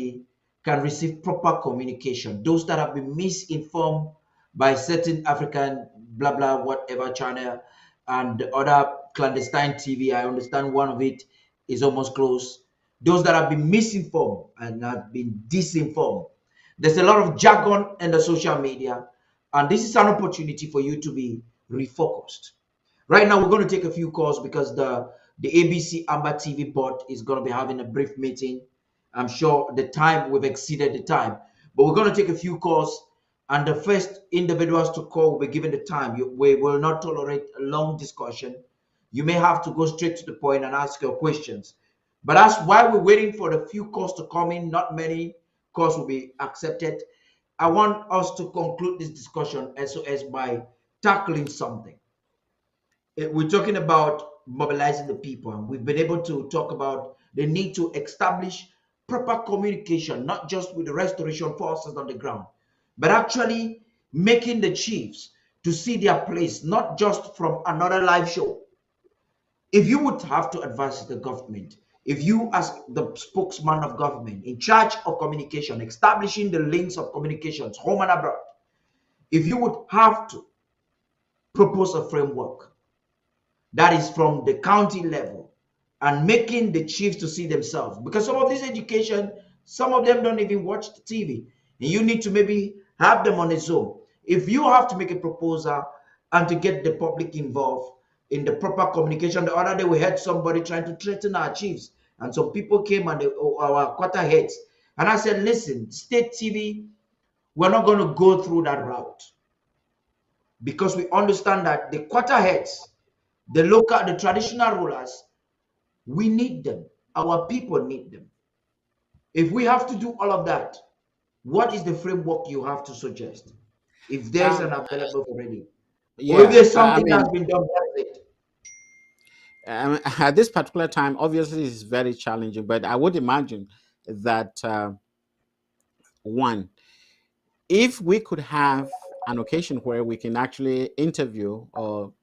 receive proper communication. Those that have been misinformed by certain African blah blah whatever channel and the other clandestine TV. I understand one of it is almost closed. Those that have been misinformed and have been disinformed. There's a lot of jargon in the social media, and this is an opportunity for you to be refocused. Right now, we're going to take a few calls because the ABC Amber TV board is going to be having a brief meeting. I'm sure the time we've exceeded the time, but we're going to take a few calls, and the first individuals to call will be given the time. We will not tolerate a long discussion. You may have to go straight to the point and ask your questions. But as while we're waiting for the few calls to come in, not many calls will be accepted. I want us to conclude this discussion as by tackling something. We're talking about mobilizing the people, and we've been able to talk about the need to establish proper communication, not just with the restoration forces on the ground, but actually making the chiefs to see their place, not just from another live show. If you would have to advise the government, if you as the spokesman of government in charge of communication, establishing the links of communications home and abroad, if you would have to propose a framework that is from the county level and making the chiefs to see themselves, because some of this education, some of them don't even watch the TV, and you need to maybe have them on a Zoom. If you have to make a proposal and to get the public involved in the proper communication, the other day we had somebody trying to threaten our chiefs, and some people came and our quarter heads, and I said, listen, state TV, we're not going to go through that route because we understand that the quarter heads, the local, the traditional rulers, we need them. Our people need them. If we have to do all of that, what is the framework you have to suggest? If there's an Um, available already, or if yeah, there's I something mean, that's been done, that's it. at this particular time, obviously, it's very challenging. But I would imagine that one, if we could have an occasion where we can actually interview or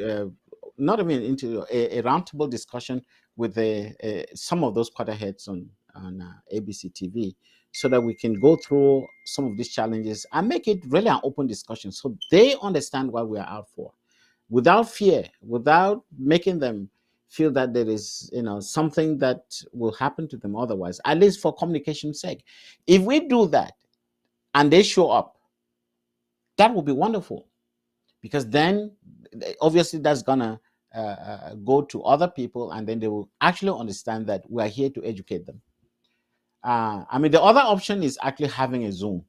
uh, not even interview a roundtable discussion with some of those quarterheads on ABC TV, so that we can go through some of these challenges and make it really an open discussion, so they understand what we are out for, without fear, without making them feel that there is something that will happen to them otherwise. At least for communication's sake, if we do that and they show up, that would be wonderful, because then obviously that's gonna go to other people, and then they will actually understand that we are here to educate them. I mean, the other option is actually having a Zoom,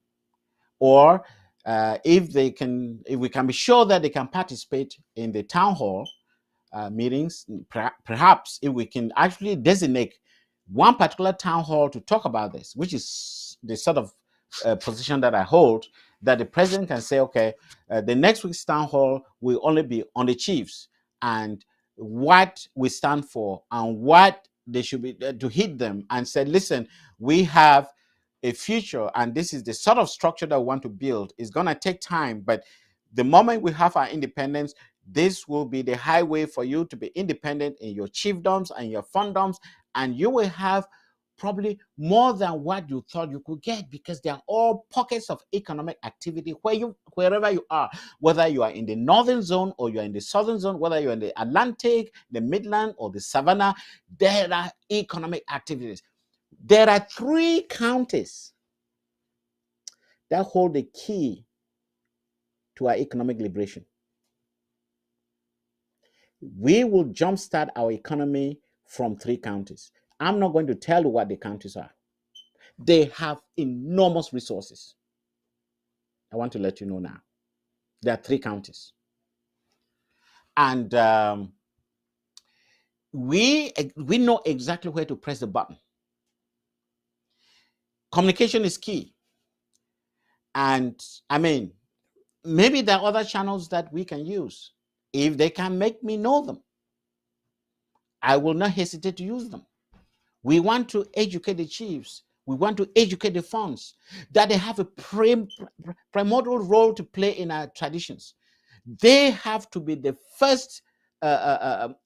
or if we can be sure that they can participate in the town hall meetings, perhaps if we can actually designate one particular town hall to talk about this, which is the sort of position that I hold, that the president can say, okay, the next week's town hall will only be on the chiefs and what we stand for and what they should be to hit them, and say, listen, we have a future, and this is the sort of structure that we want to build. It's going to take time, but the moment we have our independence, this will be the highway for you to be independent in your chiefdoms and your fondoms, and you will have probably more than what you thought you could get, because they are all pockets of economic activity wherever you are, whether you are in the northern zone or you are in the southern zone, whether you're in the Atlantic, the Midland, or the Savannah. There are economic activities. There are 3 counties that hold the key to our economic liberation. We will jumpstart our economy from 3 counties. I'm not going to tell you what the counties are. They have enormous resources. I want to let you know now. There are 3 counties. And we know exactly where to press the button. Communication is key. And I mean, maybe there are other channels that we can use. If they can make me know them, I will not hesitate to use them. We want to educate the chiefs. We want to educate the funds that they have a primordial role to play in our traditions. They have to be the first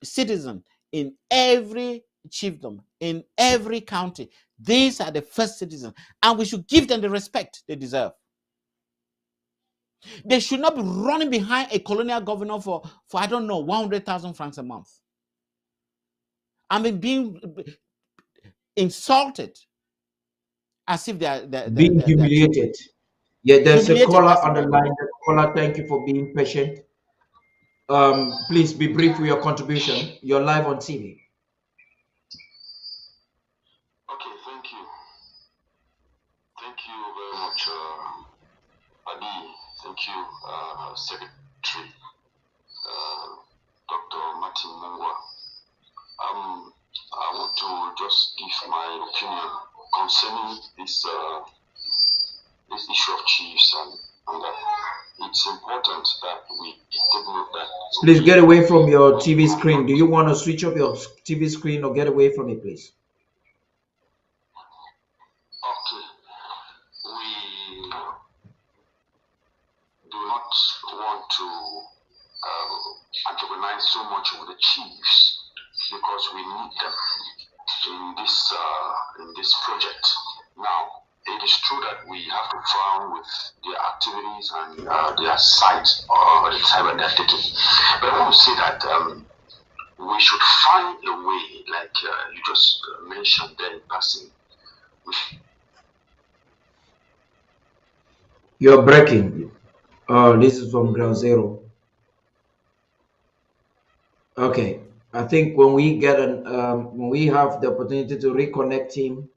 citizen in every chiefdom, in every county. These are the first citizens, and we should give them the respect they deserve. They should not be running behind a colonial governor for I don't know, 100,000 francs a month. I mean, being insulted as if Being they're humiliated. Yeah, there's a humiliated. caller That's the on the right word. line. The caller, thank you for being patient. Please be brief with your contribution. You're live on TV. Okay, thank you. Thank you very much, Adi. Thank you, Secretary, Dr. Martin Mungwa. I want to just give my opinion concerning this issue of chiefs and that it's important that we take note that. Please get away from your TV screen. Do you want to switch off your TV screen or get away from it, please? Okay, we do not want to antagonize so much with the chiefs because we need them in this project. Now, it is true that we have to frown with their activities and their sites or the time they're taking. But I want to say that we should find a way, like you just mentioned there in passing. You're breaking. This is from Ground Zero. Okay, I think when we get when we have the opportunity to reconnect him,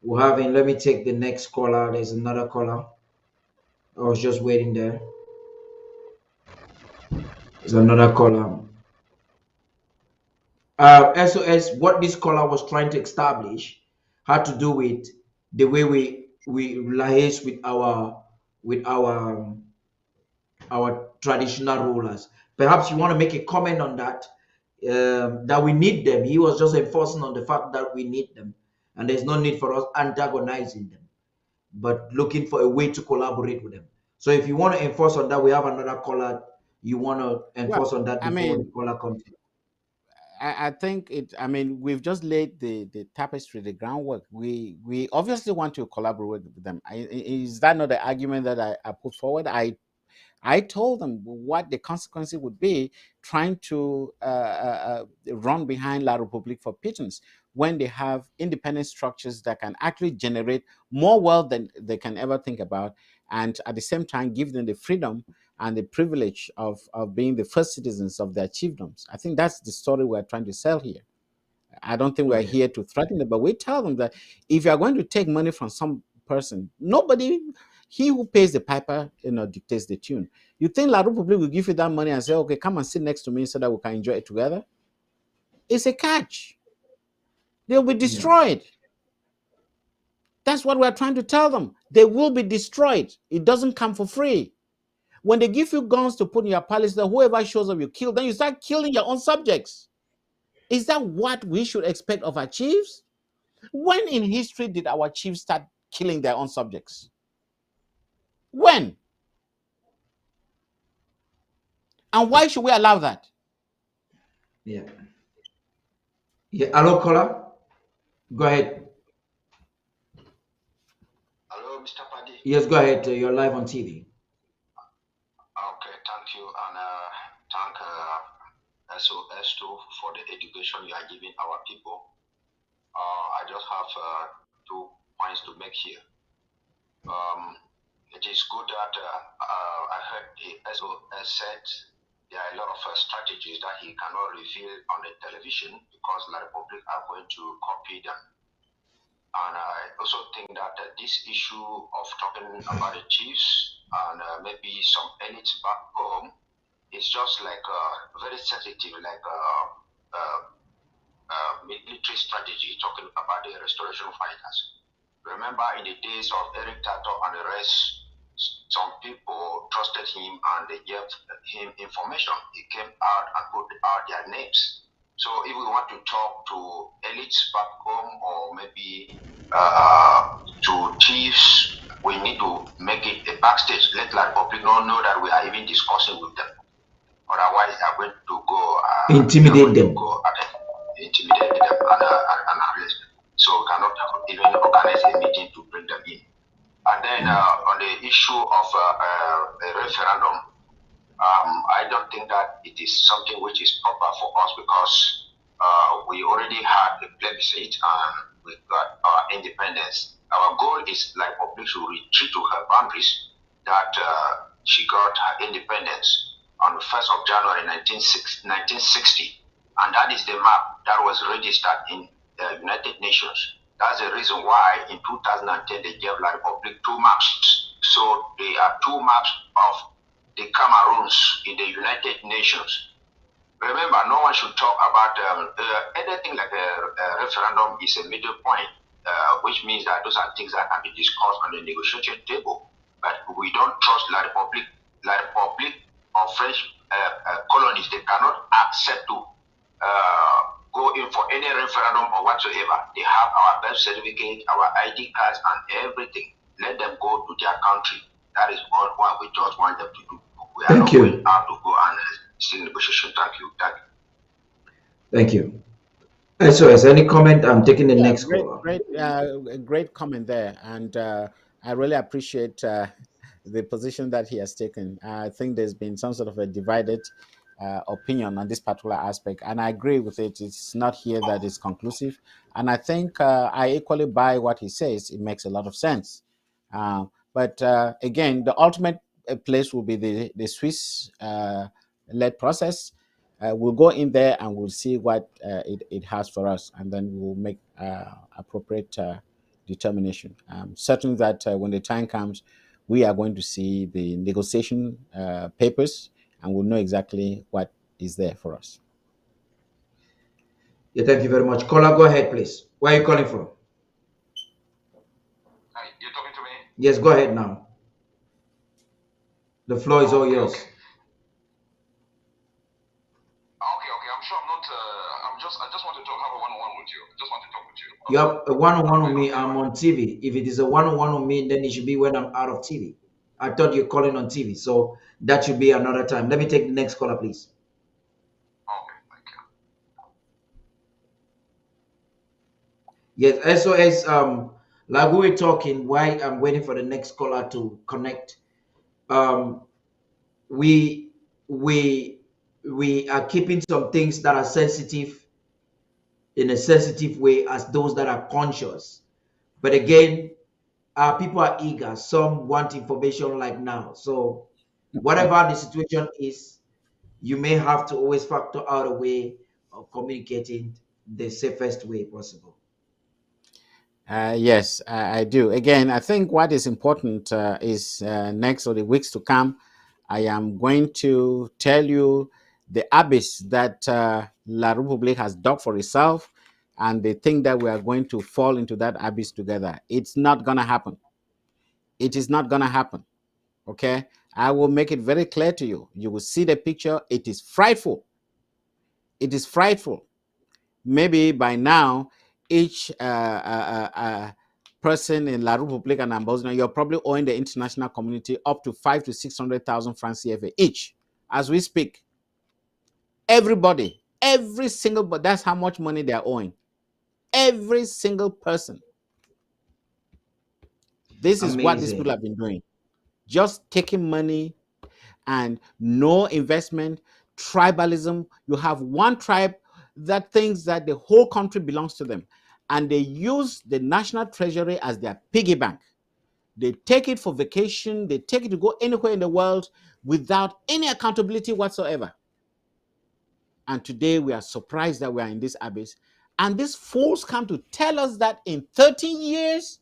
we'll have him. Let me take the next caller. There's another caller. I was just waiting there. There's another caller. SOS, what this caller was trying to establish had to do with the way we liaise with our traditional rulers. Perhaps you want to make a comment on that. That we need them. He was just enforcing on the fact that we need them, and there's no need for us antagonizing them, but looking for a way to collaborate with them. So if you want to enforce on that, we have another caller. You want to Well, enforce on that I before the mean, caller comes in? I think I mean, we've just laid the tapestry, the groundwork. We obviously want to collaborate with them. Is that not the argument that I put forward? I told them what the consequences would be trying to run behind La Republique for pigeons when they have independent structures that can actually generate more wealth than they can ever think about, and at the same time give them the freedom and the privilege of being the first citizens of their chiefdoms. I think that's the story we're trying to sell here. I don't think we're Okay. here to threaten them, but we tell them that if you are going to take money from some person, nobody, he who pays the piper, dictates the tune. You think La Republique will give you that money and say, okay, come and sit next to me so that we can enjoy it together? It's a catch. They'll be Yeah. destroyed. That's what we're trying to tell them. They will be destroyed. It doesn't come for free. When they give you guns to put in your palace, that whoever shows up, you kill, then you start killing your own subjects. Is that what we should expect of our chiefs? When in history did our chiefs start killing their own subjects? When? And why should we allow that? Yeah. Yeah. Hello, caller. Go ahead. Hello, Mr. Paddy. Yes, go ahead. You're live on TV. Okay, thank you, and thank SOS too for the education you are giving our people. I just have 2 points to make here. It is good that I heard the SOS said there are a lot of strategies that he cannot reveal on the television because La Republic are going to copy them. And I also think that this issue of talking about the chiefs and maybe some elites back home is just like very sensitive, like military strategy, talking about the restoration fighters. Remember in the days of Eric Tato and the rest, some people trusted him and they gave him information. He came out and put out their names. So if we want to talk to elites back home or maybe to chiefs, we need to make it a backstage. Let the public not know that we are even discussing with them. Otherwise, they are going to go intimidate them. Intimidate them and arrest them. So we cannot even organize a meeting to bring them in. And then on the issue of a referendum, I don't think that it is something which is proper for us because we already had a plebiscite and we got our independence. Our goal is like public to retreat to her boundaries that she got her independence on the 1st of January 1960. And that is the map that was registered in the United Nations. That's the reason why in 2010 they gave La Republic two maps. So there are two maps of the Cameroons in the United Nations. Remember, no one should talk about anything like a referendum is a middle point, which means that those are things that can be discussed on the negotiation table. But we don't trust La Republic or French colonies. They cannot accept to go in for any referendum or whatsoever. They have our birth certificate, our ID cards, and everything. Let them go to their country. That is what we just want them to do. We are not going out to go and see negotiation. Thank you. Thank you. So, as any comment, I'm taking the next caller. Great comment there, and I really appreciate the position that he has taken. I think there's been some sort of a divided opinion on this particular aspect, and I agree with it. It's not here that is conclusive, and I think I equally buy what he says. It makes a lot of sense. But again, the ultimate place will be the Swiss led process. We'll go in there and we'll see what it has for us, and then we'll make appropriate determination. Certain that when the time comes, we are going to see the negotiation papers, and we'll know exactly what is there for us. Yeah, thank you very much. Caller, go ahead, please. Where are you calling from? Hi, you're talking to me? Yes, go ahead now. The floor is all yours. Okay, I'm sure I'm not. I just want to have a one-on-one with you. I just want to talk with you. You have a one-on-one with me. I'm on TV. If it is a one-on-one with me, then it should be when I'm out of TV. I thought you're calling on TV, so that should be another time. Let me take the next caller, please. Okay, thank you. Yes, SOS. Like we were talking, why I'm waiting for the next caller to connect. We are keeping some things that are sensitive in a sensitive way as those that are conscious. But again, people are eager. Some want information like now. So whatever the situation is, you may have to always factor out a way of communicating the safest way possible. Yes, I do. Again, I think what is important is next or the weeks to come, I am going to tell you the abyss that La Republique has dug for itself, and they think that we are going to fall into that abyss together. It's not going to happen. It is not going to happen. Okay? I will make it very clear to you. You will see the picture. It is frightful. It is frightful. Maybe by now, each person in La Republique and Ambosina, you're probably owing the international community up to 500,000 to 600,000 francs CFA each as we speak. Everybody, every single, but that's how much money they're owing. Every single person. This is what these people have been doing. Just taking money and no investment, tribalism. You have one tribe that thinks that the whole country belongs to them, and they use the national treasury as their piggy bank. They take it for vacation. They take it to go anywhere in the world without any accountability whatsoever. And today we are surprised that we are in this abyss. And these fools come to tell us that in 30 years,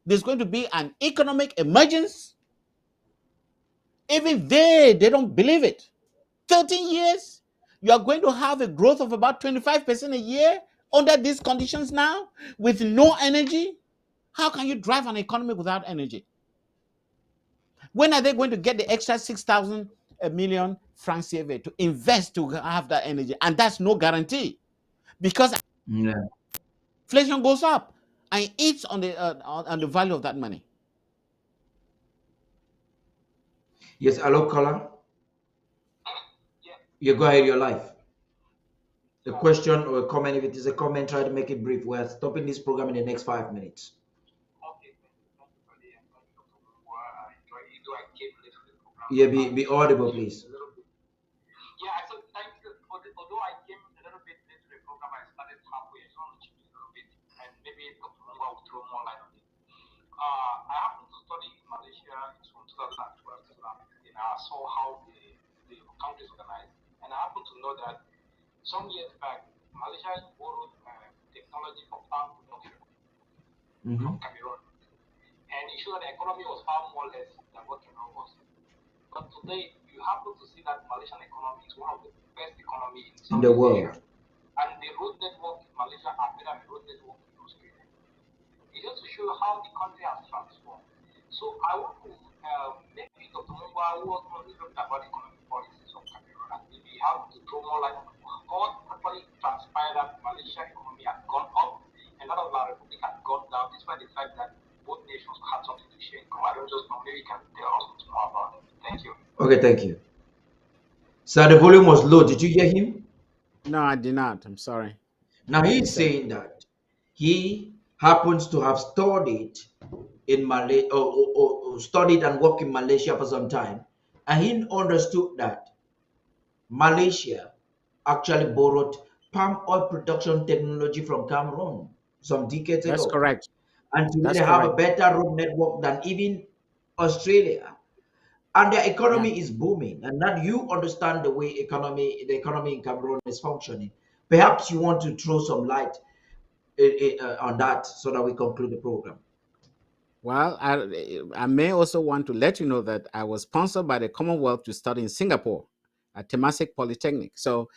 there's going to be an economic emergence. Even they don't believe it. 13 years, you are going to have a growth of about 25% a year under these conditions now with no energy. How can you drive an economy without energy? When are they going to get the extra 6,000 million francs CFA to invest to have that energy? And that's no guarantee, because inflation goes up and eats on the value of that money. Yes, hello, caller. You go ahead, your life. A question or a comment, if it is a comment, try to make it brief. We're stopping this program in the next 5 minutes. Yeah, be audible, please. Yeah, I said thank you. Although I came a little bit late to the program, I started halfway. I just want to change a little bit, and maybe Dr. Mungwa will throw more light on it. I happened to study in Malaysia from 2012 to 2015. I saw how the country is organized, and I happen to know that some years back, Malaysia borrowed technology for farm production from Cameroon, and it showed that the economy was far more less than what Cameroon was. But today, you happen to see that Malaysian economy is one of the best economies in the world. And the road network in Malaysia are better than the road network in Australia. It's just to show how the country has transformed. So I want to maybe Dr. Mungwa, who was going to look about economic policies of Cameroon, and maybe have to throw more light on what actually transpired that Malaysian economy has gone up and that of La Republic has gone down, despite the fact that both nations had something to share. I don't just know, maybe you can tell us more about it. Thank you. Okay, thank you. Sir, the volume was low. Did you hear him? No, I did not. I'm sorry. Now he's saying that he happens to have studied in Malaysia or studied and worked in Malaysia for some time, and he understood that Malaysia actually borrowed palm oil production technology from Cameroon some decades That's ago. correct. And today That's they have a correct. better road network than even Australia. And their economy is booming. And now you understand the way the economy in Cameroon is functioning. Perhaps you want to throw some light on that so that we conclude the program. Well, I may also want to let you know that I was sponsored by the Commonwealth to study in Singapore at Temasek Polytechnic. So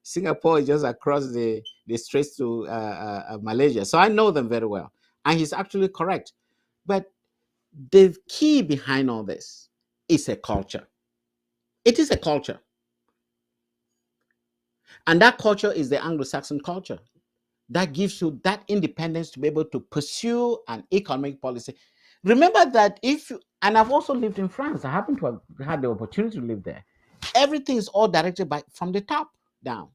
Singapore is just across the straits to Malaysia. So I know them very well. And he's actually correct. But the key behind all this is a culture. It is a culture. And that culture is the Anglo-Saxon culture that gives you that independence to be able to pursue an economic policy. Remember that and I've also lived in France. I happen to have had the opportunity to live there. Everything is all directed from the top down.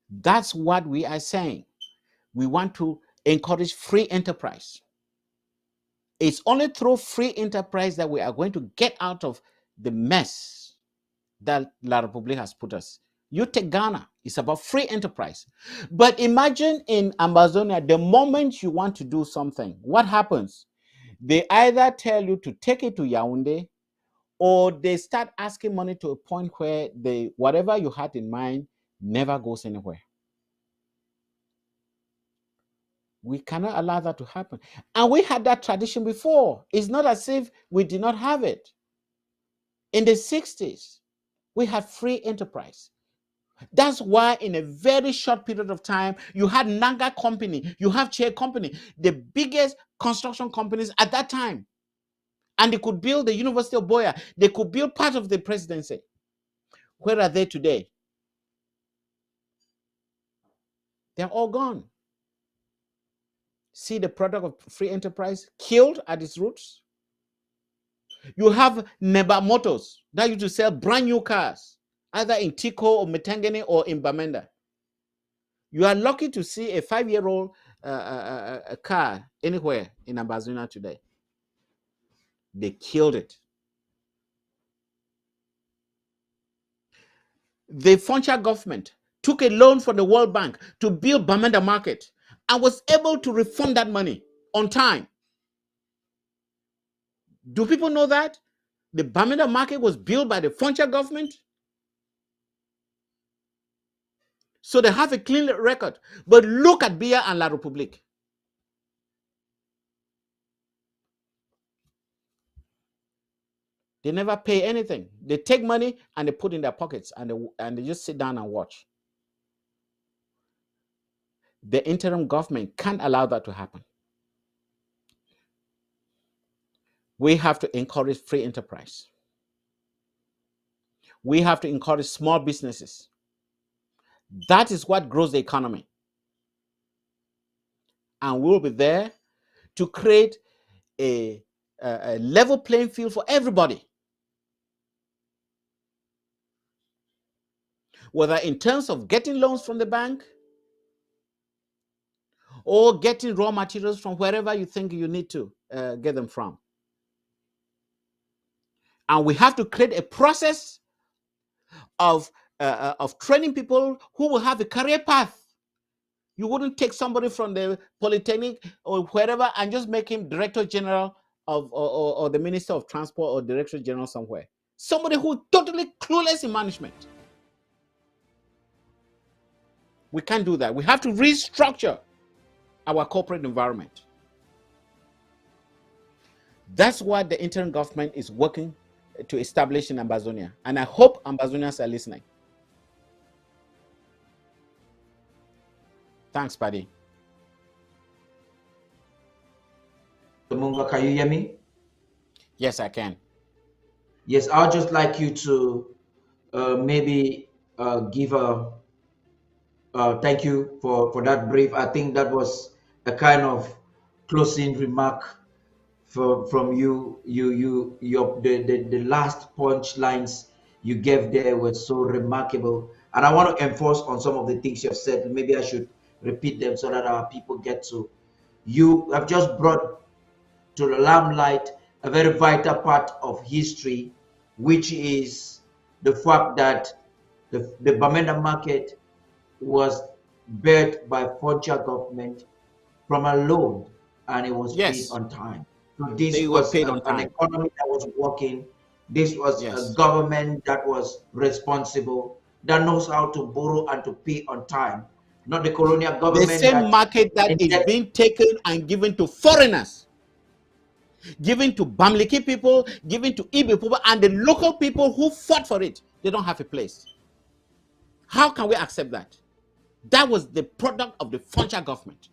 That's what we are saying. We want to encourage free enterprise. It's only through free enterprise that we are going to get out of the mess that La Republique has put us. You take Ghana, it's about free enterprise. But imagine in Amazonia, the moment you want to do something, what happens? They either tell you to take it to Yaoundé, or they start asking money to a point where whatever you had in mind never goes anywhere. We cannot allow that to happen. And we had that tradition before. It's not as if we did not have it. In the 60s, we had free enterprise. That's why in a very short period of time, you had Nanga Company, you have Chair Company, the biggest construction companies at that time. And they could build the University of Boya. They could build part of the presidency. Where are they today? They're all gone. See the product of free enterprise killed at its roots? You have Neba Motors that used to sell brand new cars, either in Tico or Metangeni or in Bamenda. You are lucky to see a 5-year-old car anywhere in Ambazonia today. They killed it. The Funchal government took a loan from the World Bank to build Bamenda Market. and was able to refund that money on time. Do people know that? The Bamenda market was built by the Frontier government. So they have a clean record. But look at Bia and La Republique. They never pay anything. They take money and they put in their pockets and they just sit down and watch. The interim government can't allow that to happen. We have to encourage free enterprise. We have to encourage small businesses. That is what grows the economy. And we'll be there to create a level playing field for everybody. Whether in terms of getting loans from the bank or getting raw materials from wherever you think you need to get them from. And we have to create a process of training people who will have a career path. You wouldn't take somebody from the Polytechnic or wherever and just make him Director General of or the Minister of Transport or Director General somewhere. Somebody who is totally clueless in management. We can't do that. We have to restructure our corporate environment. That's what the interim government is working to establish in Ambazonia. And I hope Ambazonians are listening. Thanks, Paddy. Mungwa, can you hear me? Yes, I can. Yes, I'd just like you to maybe give a thank you for that brief. I think that was a kind of closing remark from you. The last punchlines you gave there were so remarkable, and I want to enforce on some of the things you have said. Maybe I should repeat them so that our people get to. You have just brought to the limelight a very vital part of history, which is the fact that the Bamenda market was built by Frontier government from a loan, and it was paid on time. So this was an economy that was working. This was a government that was responsible, that knows how to borrow and to pay on time. Not the colonial government. The same market that is being taken and given to foreigners, given to Bamliki people, given to Ibi people, and the local people who fought for it. They don't have a place. How can we accept that? That was the product of the Frontier government.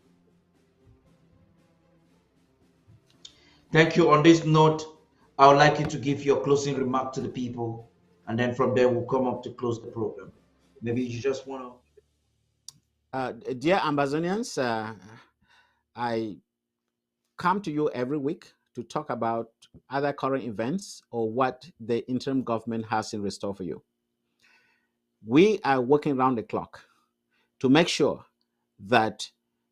Thank you. On this note, I would like you to give your closing remark to the people, and then from there we'll come up to close the program. Maybe you just want to. Dear Ambazonians, I come to you every week to talk about other current events or what the interim government has in store for you. We are working around the clock to make sure that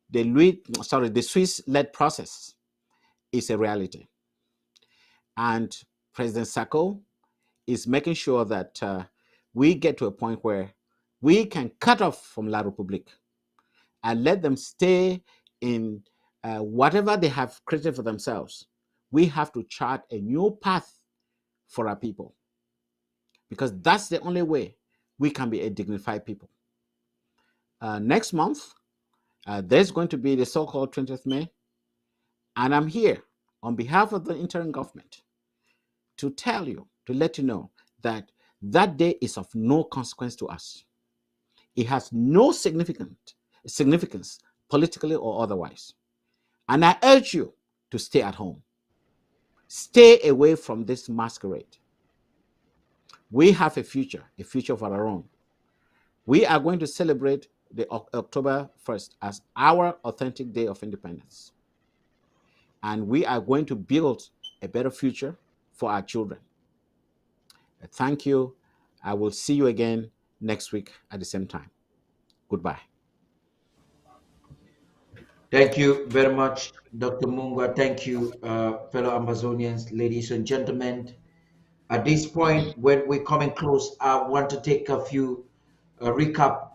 the Swiss-led process is a reality. And President Sako is making sure that we get to a point where we can cut off from La Republique and let them stay in whatever they have created for themselves. We have to chart a new path for our people, because that's the only way we can be a dignified people. Next month, there's going to be the so-called 20th May, and I'm here on behalf of the interim government to tell you, to let you know that that day is of no consequence to us. It has no significance politically or otherwise. And I urge you to stay at home. Stay away from this masquerade. We have a future of our own. We are going to celebrate the October 1st as our authentic day of independence. And we are going to build a better future for our children. Thank you. I will see you again next week at the same time. Goodbye. Thank you very much, Dr. Mungwa. Thank you, fellow Amazonians, ladies and gentlemen. At this point, when we're coming close, I want to take a few recap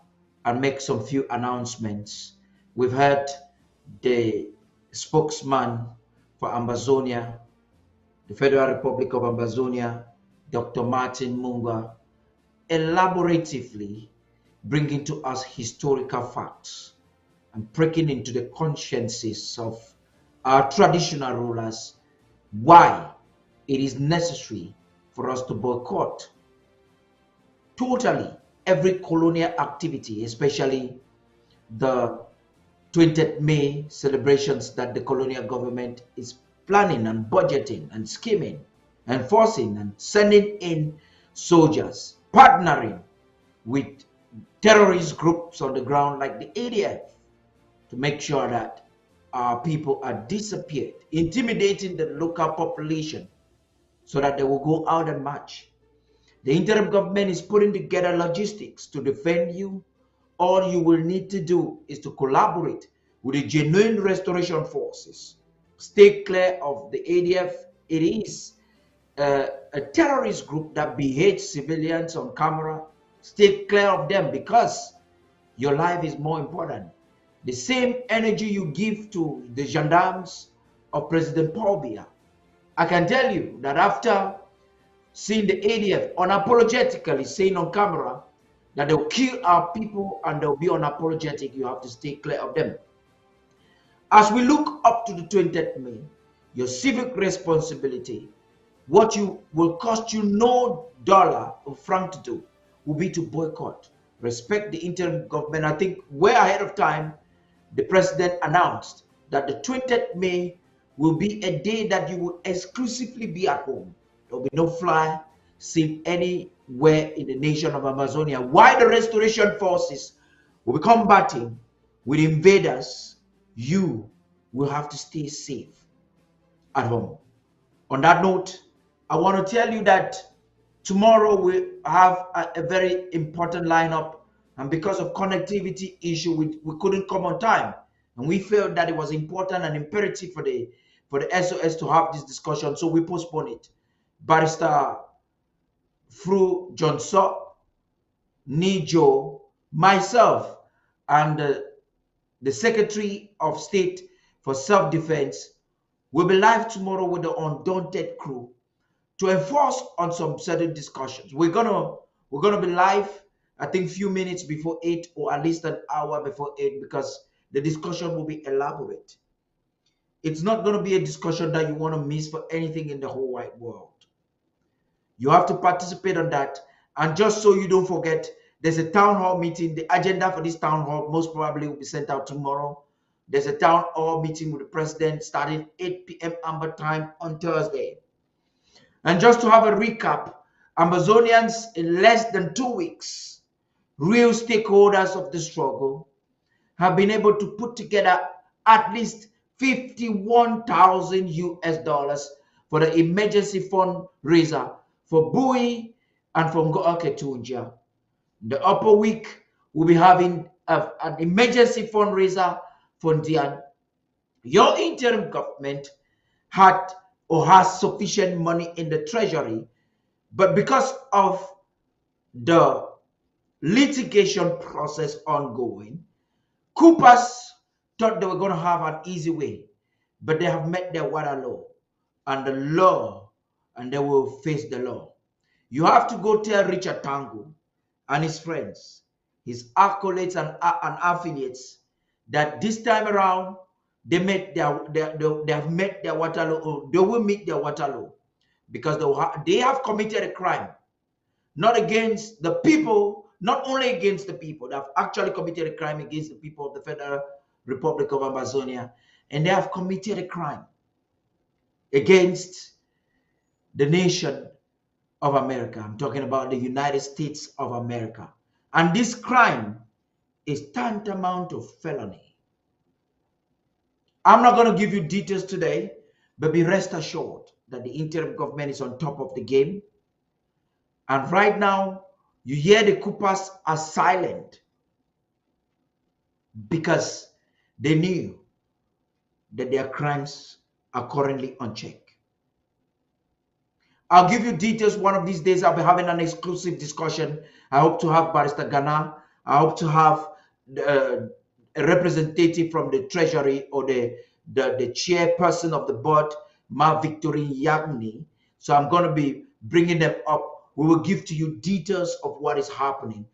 and make some few announcements. We've heard the spokesman for Ambazonia, the Federal Republic of Ambazonia, Dr. Martin Mungwa, elaboratively bringing to us historical facts and breaking into the consciences of our traditional rulers why it is necessary for us to boycott totally every colonial activity, especially the 20th May celebrations that the colonial government is planning and budgeting and scheming, enforcing and sending in soldiers, partnering with terrorist groups on the ground like the ADF to make sure that our people are disappeared, intimidating the local population so that they will go out and march. The interim government is putting together logistics to defend you. All you will need to do is to collaborate with the genuine restoration forces. Stay clear of the ADF. It is a terrorist group that behaves civilians on camera. Stay clear of them because your life is more important. The same energy you give to the gendarmes of President Paul Biya. I can tell you that after seeing the ADF unapologetically saying on camera that they'll kill our people and they'll be unapologetic, you have to stay clear of them. As we look up to the 20th May, your civic responsibility, what you will cost you no dollar or franc to do, will be to boycott. Respect the interim government. I think way ahead of time, the president announced that the 20th May will be a day that you will exclusively be at home. There will be no fly seen anywhere in the nation of Amazonia. While the restoration forces will be combating with invaders, you will have to stay safe at home. On that note, I want to tell you that tomorrow we have a very important lineup, and because of connectivity issue, we couldn't come on time, and we felt that it was important and imperative for the SOS to have this discussion, so we postponed it. Barrister Fru Johnson, Nijo, myself, and the Secretary of State for Self-Defense will be live tomorrow with the Undaunted crew to enforce on some certain discussions. We're gonna be live, I think, few minutes before 8 or at least an hour before 8 because the discussion will be elaborate. It's not going to be a discussion that you want to miss for anything in the whole wide world. You have to participate on that. And just so you don't forget, there's a town hall meeting. The agenda for this town hall most probably will be sent out tomorrow. There's a town hall meeting with the president starting 8 p.m. Amber time on Thursday. And just to have a recap, Amazonians in less than 2 weeks, real stakeholders of the struggle, have been able to put together at least 51,000 US dollars for the emergency fundraiser for Bui and from Goaketunja. The upper week, we'll be having an emergency fundraiser for Ndian. Your interim government had or has sufficient money in the treasury, but because of the litigation process ongoing, Coopers thought they were going to have an easy way, but they have met their water law and the law, and they will face the law. You have to go tell Richard Tango and his friends, his acolytes and affiliates, that this time around they have met their water law, or they will meet their water law, because they have committed a crime, not against the people, not only against the people, they have actually committed a crime against the people of the Federal Republic of Amazonia, and they have committed a crime against the nation of America. I'm talking about the United States of America. And this crime is tantamount to felony. I'm not going to give you details today, but be rest assured that the interim government is on top of the game. And right now, you hear the Coopers are silent because they knew that their crimes are currently unchecked. I'll give you details. One of these days, I'll be having an exclusive discussion. I hope to have Barrister Ghana. I hope to have a representative from the treasury or the chairperson of the board, Ma Victorine Yagni. So I'm going to be bringing them up. We will give to you details of what is happening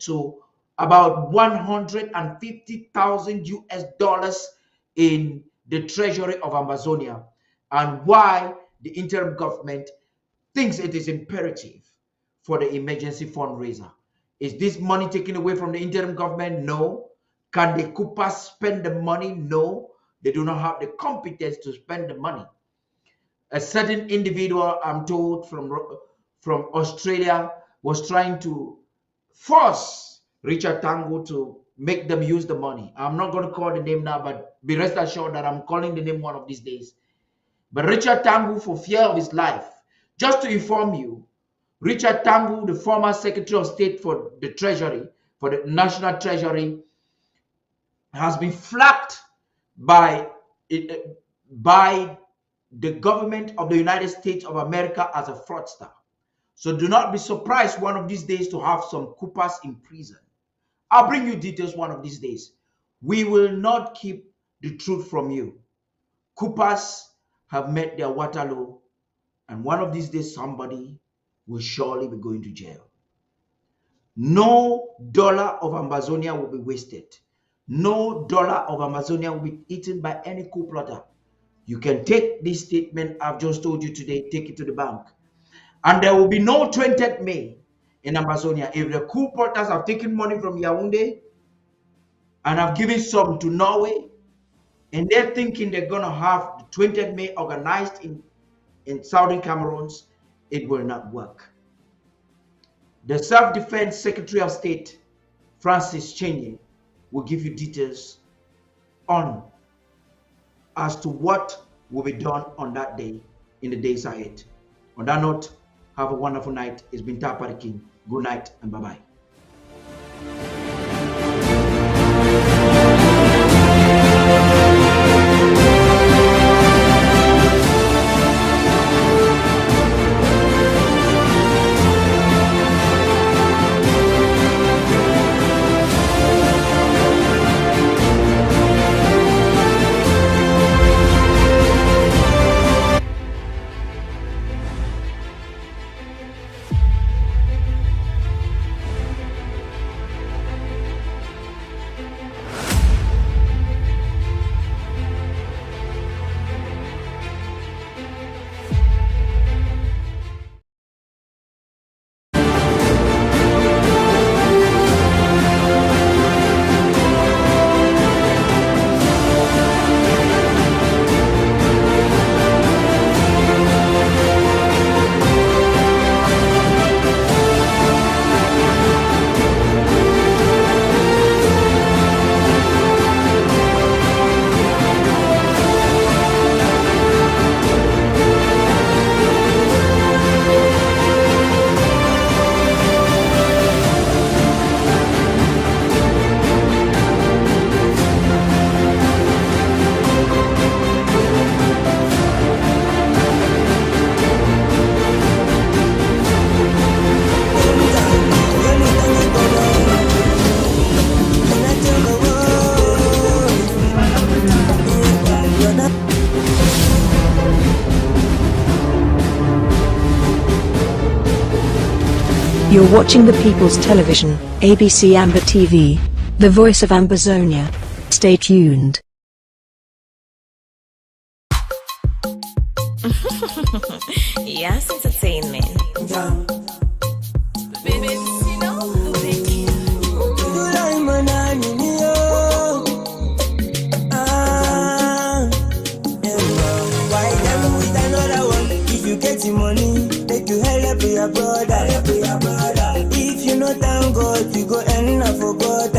to about 150,000 US dollars in the treasury of Amazonia, and why the interim government thinks it is imperative for the emergency fundraiser. Is this money taken away from the interim government? No. Can the Coopers spend the money? No. They do not have the competence to spend the money. A certain individual, I'm told, from Australia was trying to force Richard Tango to make them use the money. I'm not going to call the name now, but be rest assured that I'm calling the name one of these days. But Richard Tango, for fear of his life, just to inform you, Richard Tango, the former Secretary of State for the Treasury, for the National Treasury, has been flagged by the government of the United States of America as a fraudster. So do not be surprised one of these days to have some Coopers in prison. I'll bring you details one of these days. We will not keep the truth from you. Coopers have met their Waterloo, and one of these days somebody will surely be going to jail. No dollar of Amazonia will be wasted. No dollar of Amazonia will be eaten by any coup plotter. You can take this statement I've just told you today, take it to the bank. And there will be no 20th May in Amazonia. If the coup plotters have taken money from Yaoundé and have given some to Norway, and they're thinking they're going to have the 20th May organized in southern Cameroons, it will not work. The Self-Defense Secretary of State, Francis Chenye, will give you details on as to what will be done on that day in the days ahead. On that note, have a wonderful night. It's been Tapari King. Good night and bye-bye. You're watching the People's Television, ABC Amber TV, the voice of Ambazonia. Stay tuned. Yes, entertainment. Baby, you know, thank you. Why them with another one? If you get the money, take you help your brother. If you know thank God, you go and not forgot.